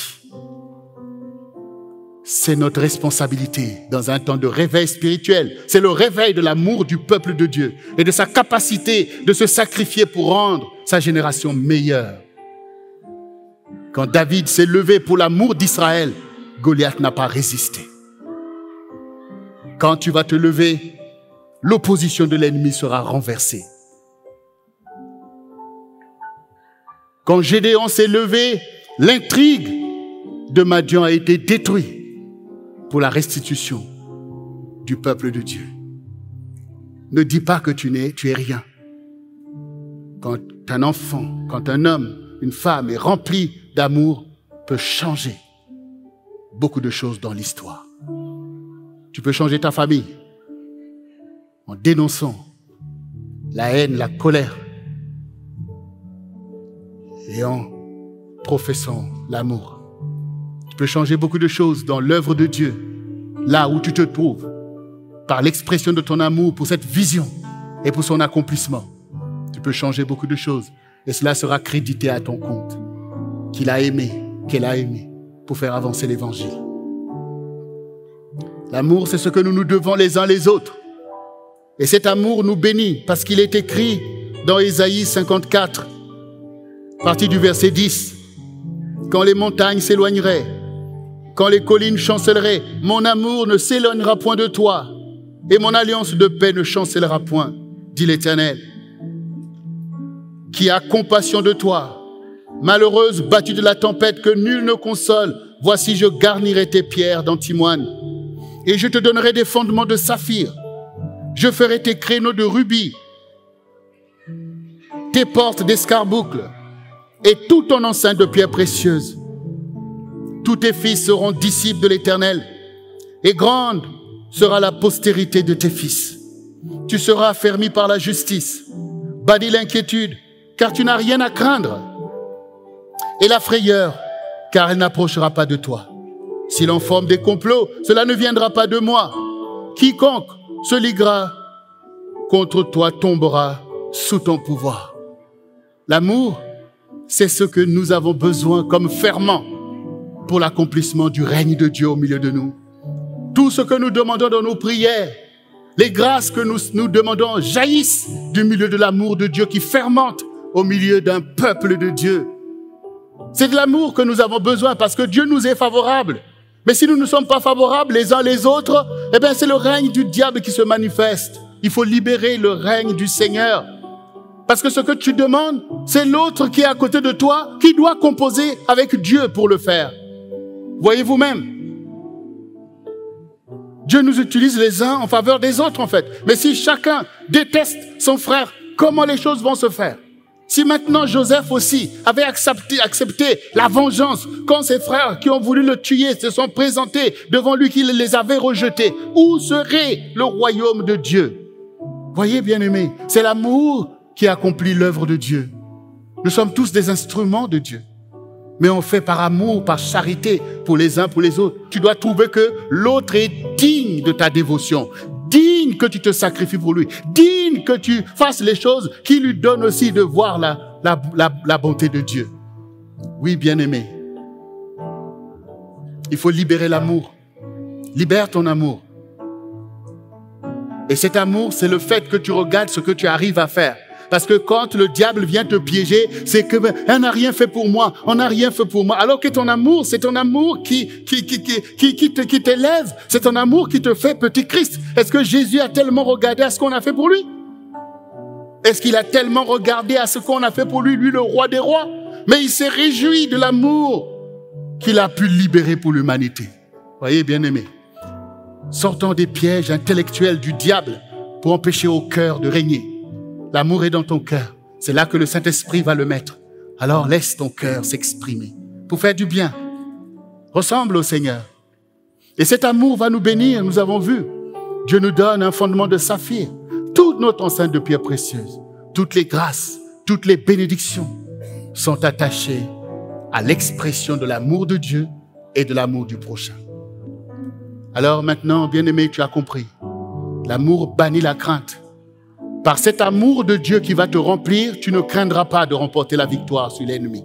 c'est notre responsabilité dans un temps de réveil spirituel. C'est le réveil de l'amour du peuple de Dieu et de sa capacité de se sacrifier pour rendre sa génération meilleure. Quand David s'est levé pour l'amour d'Israël, Goliath n'a pas résisté. Quand tu vas te lever, l'opposition de l'ennemi sera renversée. Quand Gédéon s'est levé, l'intrigue de Madian a été détruite pour la restitution du peuple de Dieu. Ne dis pas que tu es rien. Quand un enfant, quand un homme, une femme est rempli d'amour, peut changer beaucoup de choses dans l'histoire. Tu peux changer ta famille en dénonçant la haine, la colère et en professant l'amour. Tu peux changer beaucoup de choses dans l'œuvre de Dieu, là où tu te trouves, par l'expression de ton amour pour cette vision et pour son accomplissement. Tu peux changer beaucoup de choses et cela sera crédité à ton compte, qu'il a aimé, qu'elle a aimé, pour faire avancer l'évangile. L'amour, c'est ce que nous nous devons les uns les autres. Et cet amour nous bénit parce qu'il est écrit dans Ésaïe 54, à partir du verset 10. Quand les montagnes s'éloigneraient, quand les collines chancelleraient, mon amour ne s'éloignera point de toi, et mon alliance de paix ne chancellera point, dit l'Éternel, qui a compassion de toi. Malheureuse, battue de la tempête que nul ne console, voici je garnirai tes pierres d'antimoine, et je te donnerai des fondements de saphir. Je ferai tes créneaux de rubis, tes portes d'escarboucles, et tout ton enceinte de pierres précieuses. Tous tes fils seront disciples de l'Éternel, et grande sera la postérité de tes fils. Tu seras affermi par la justice, banni l'inquiétude, car tu n'as rien à craindre, et la frayeur, car elle n'approchera pas de toi. Si l'on forme des complots, cela ne viendra pas de moi. Quiconque se liguera contre toi tombera sous ton pouvoir. L'amour, c'est ce que nous avons besoin comme ferment pour l'accomplissement du règne de Dieu au milieu de nous. Tout ce que nous demandons dans nos prières, les grâces que nous demandons jaillissent du milieu de l'amour de Dieu qui fermente au milieu d'un peuple de Dieu. C'est de l'amour que nous avons besoin parce que Dieu nous est favorable. Mais si nous ne sommes pas favorables les uns les autres, eh bien c'est le règne du diable qui se manifeste. Il faut libérer le règne du Seigneur. Parce que ce que tu demandes, c'est l'autre qui est à côté de toi qui doit composer avec Dieu pour le faire. Voyez vous-même. Dieu nous utilise les uns en faveur des autres en fait. Mais si chacun déteste son frère, comment les choses vont se faire? Si maintenant Joseph aussi avait accepté la vengeance quand ses frères qui ont voulu le tuer se sont présentés devant lui, qu'il les avait rejetés, où serait le royaume de Dieu? Voyez bien-aimés, c'est l'amour qui accomplit l'œuvre de Dieu. Nous sommes tous des instruments de Dieu. Mais on fait par amour, par charité pour les uns, pour les autres. Tu dois trouver que l'autre est digne de ta dévotion, digne que tu te sacrifies pour lui, digne que tu fasses les choses qui lui donnent aussi de voir la bonté de Dieu. Oui, bien-aimé, il faut libérer l'amour. Libère ton amour. Et cet amour, c'est le fait que tu regardes ce que tu arrives à faire. Parce que quand le diable vient te piéger, c'est que on n'a rien fait pour moi, on n'a rien fait pour moi. Alors que ton amour, c'est ton amour qui t'élève, c'est ton amour qui te fait petit Christ. Est-ce que Jésus a tellement regardé à ce qu'on a fait pour lui? Est-ce qu'il a tellement regardé à ce qu'on a fait pour lui, lui le roi des rois? Mais il s'est réjoui de l'amour qu'il a pu libérer pour l'humanité. Voyez, bien-aimés, sortons des pièges intellectuels du diable pour empêcher au cœur de régner. L'amour est dans ton cœur. C'est là que le Saint-Esprit va le mettre. Alors laisse ton cœur s'exprimer pour faire du bien. Ressemble au Seigneur. Et cet amour va nous bénir, nous avons vu. Dieu nous donne un fondement de saphir. Toute notre enceinte de pierres précieuses, toutes les grâces, toutes les bénédictions sont attachées à l'expression de l'amour de Dieu et de l'amour du prochain. Alors maintenant, bien-aimé, tu as compris. L'amour bannit la crainte. Par cet amour de Dieu qui va te remplir, tu ne craindras pas de remporter la victoire sur l'ennemi.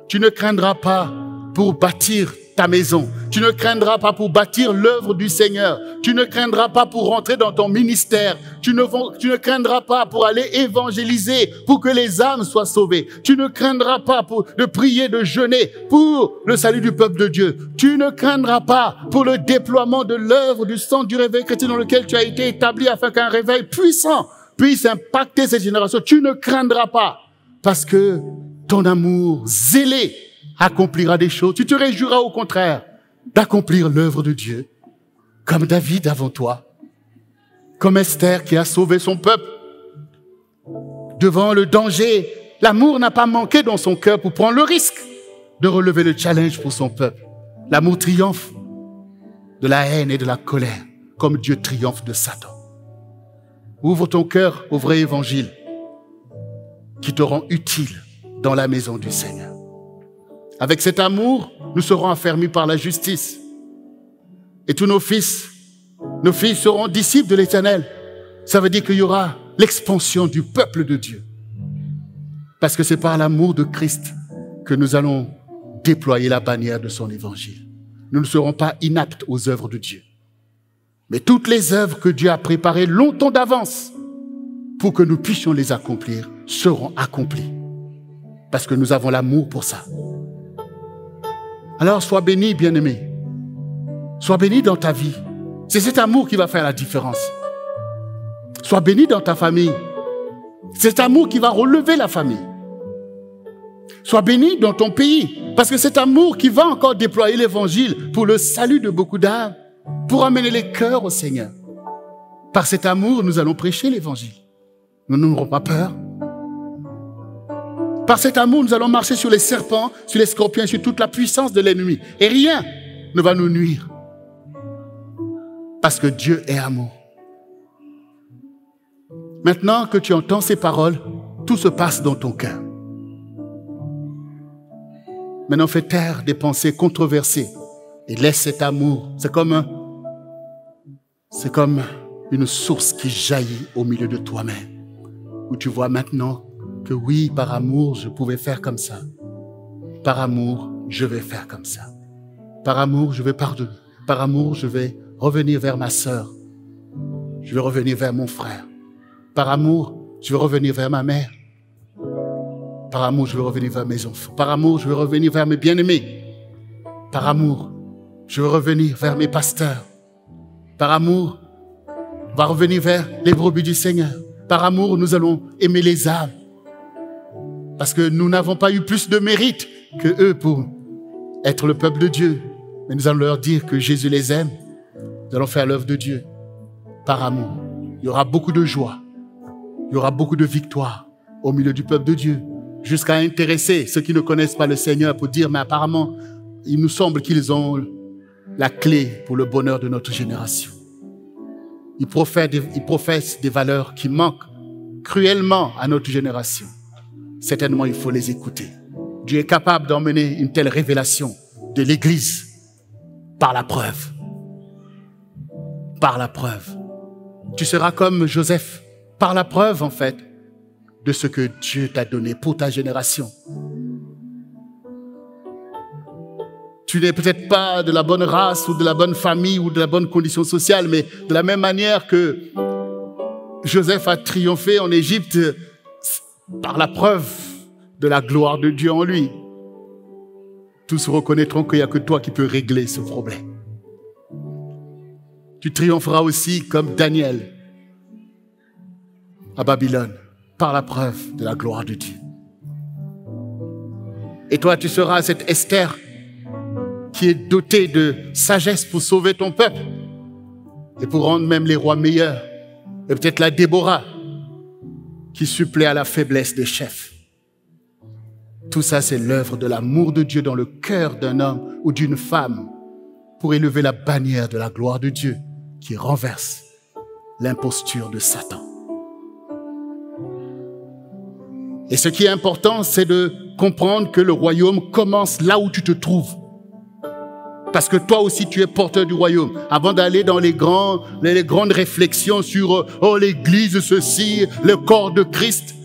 Tu ne craindras pas pour bâtir ta maison. Tu ne craindras pas pour bâtir l'œuvre du Seigneur. Tu ne craindras pas pour rentrer dans ton ministère. Tu ne craindras pas pour aller évangéliser, pour que les âmes soient sauvées. Tu ne craindras pas de prier, de jeûner pour le salut du peuple de Dieu. Tu ne craindras pas pour le déploiement de l'œuvre du sang du réveil chrétien dans lequel tu as été établi afin qu'un réveil puissant puisse impacter cette génération. Tu ne craindras pas parce que ton amour zélé accomplira des choses. Tu te réjouiras au contraire d'accomplir l'œuvre de Dieu comme David avant toi, comme Esther qui a sauvé son peuple devant le danger. L'amour n'a pas manqué dans son cœur pour prendre le risque de relever le challenge pour son peuple. L'amour triomphe de la haine et de la colère comme Dieu triomphe de Satan. Ouvre ton cœur au vrai évangile qui te rend utile dans la maison du Seigneur. Avec cet amour, nous serons affermis par la justice. Et tous nos fils seront disciples de l'Éternel. Ça veut dire qu'il y aura l'expansion du peuple de Dieu. Parce que c'est par l'amour de Christ que nous allons déployer la bannière de son évangile. Nous ne serons pas inaptes aux œuvres de Dieu. Mais toutes les œuvres que Dieu a préparées longtemps d'avance pour que nous puissions les accomplir seront accomplies. Parce que nous avons l'amour pour ça. Alors, sois béni, bien-aimé. Sois béni dans ta vie. C'est cet amour qui va faire la différence. Sois béni dans ta famille. C'est cet amour qui va relever la famille. Sois béni dans ton pays. Parce que c'est cet amour qui va encore déployer l'évangile pour le salut de beaucoup d'âmes, pour amener les cœurs au Seigneur. Par cet amour, nous allons prêcher l'évangile. Nous n'aurons pas peur. Par cet amour, nous allons marcher sur les serpents, sur les scorpions, sur toute la puissance de l'ennemi. Et rien ne va nous nuire. Parce que Dieu est amour. Maintenant que tu entends ces paroles, tout se passe dans ton cœur. Maintenant, fais taire des pensées controversées et laisse cet amour. C'est comme une source qui jaillit au milieu de toi-même, où tu vois maintenant que oui, par amour, je pouvais faire comme ça. Par amour, je vais faire comme ça. Par amour, je vais pardonner. Par amour, je vais revenir vers ma sœur. Je vais revenir vers mon frère. Par amour, je vais revenir vers ma mère. Par amour, je vais revenir vers mes enfants. Par amour, je vais revenir vers mes bien-aimés. Par amour, je vais revenir vers mes pasteurs. Par amour, on va revenir vers les brebis du Seigneur. Par amour, nous allons aimer les âmes. Parce que nous n'avons pas eu plus de mérite que eux pour être le peuple de Dieu. Mais nous allons leur dire que Jésus les aime. Nous allons faire l'œuvre de Dieu par amour. Il y aura beaucoup de joie. Il y aura beaucoup de victoire au milieu du peuple de Dieu. Jusqu'à intéresser ceux qui ne connaissent pas le Seigneur pour dire, mais apparemment, il nous semble qu'ils ont la clé pour le bonheur de notre génération. Ils professent des valeurs qui manquent cruellement à notre génération. Certainement, il faut les écouter. Dieu est capable d'emmener une telle révélation de l'Église par la preuve. Par la preuve. Tu seras comme Joseph, par la preuve, en fait, de ce que Dieu t'a donné pour ta génération. Tu n'es peut-être pas de la bonne race ou de la bonne famille ou de la bonne condition sociale, mais de la même manière que Joseph a triomphé en Égypte par la preuve de la gloire de Dieu en lui. Tous reconnaîtront qu'il n'y a que toi qui peux régler ce problème. Tu triompheras aussi comme Daniel à Babylone, par la preuve de la gloire de Dieu. Et toi, tu seras cette Esther qui est dotée de sagesse pour sauver ton peuple et pour rendre même les rois meilleurs. Et peut-être la Déborah qui supplée à la faiblesse des chefs. Tout ça, c'est l'œuvre de l'amour de Dieu dans le cœur d'un homme ou d'une femme pour élever la bannière de la gloire de Dieu qui renverse l'imposture de Satan. Et ce qui est important, c'est de comprendre que le royaume commence là où tu te trouves. Parce que toi aussi, tu es porteur du royaume. Avant d'aller dans les grandes réflexions sur « Oh, l'Église, ceci, le corps de Christ »,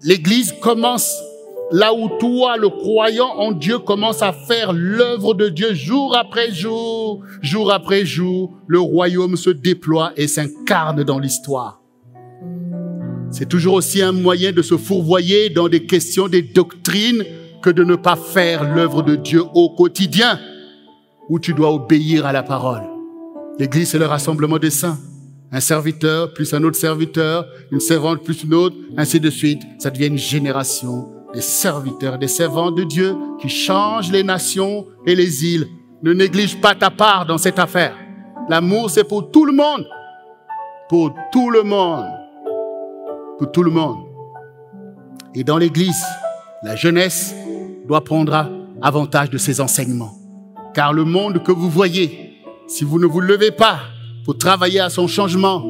l'Église commence là où toi, le croyant en Dieu, commence à faire l'œuvre de Dieu jour après jour, jour après jour. Le royaume se déploie et s'incarne dans l'histoire. C'est toujours aussi un moyen de se fourvoyer dans des questions, des doctrines, que de ne pas faire l'œuvre de Dieu au quotidien, où tu dois obéir à la parole. L'Église, c'est le rassemblement des saints. Un serviteur plus un autre serviteur, une servante plus une autre, ainsi de suite. Ça devient une génération des serviteurs, des servants de Dieu qui changent les nations et les îles. Ne néglige pas ta part dans cette affaire. L'amour, c'est pour tout le monde. Pour tout le monde. Pour tout le monde. Et dans l'Église, la jeunesse doit prendre avantage de ces enseignements. Car le monde que vous voyez, si vous ne vous levez pas pour travailler à son changement,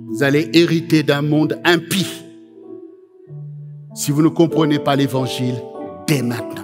vous allez hériter d'un monde impie. Si vous ne comprenez pas l'Évangile dès maintenant.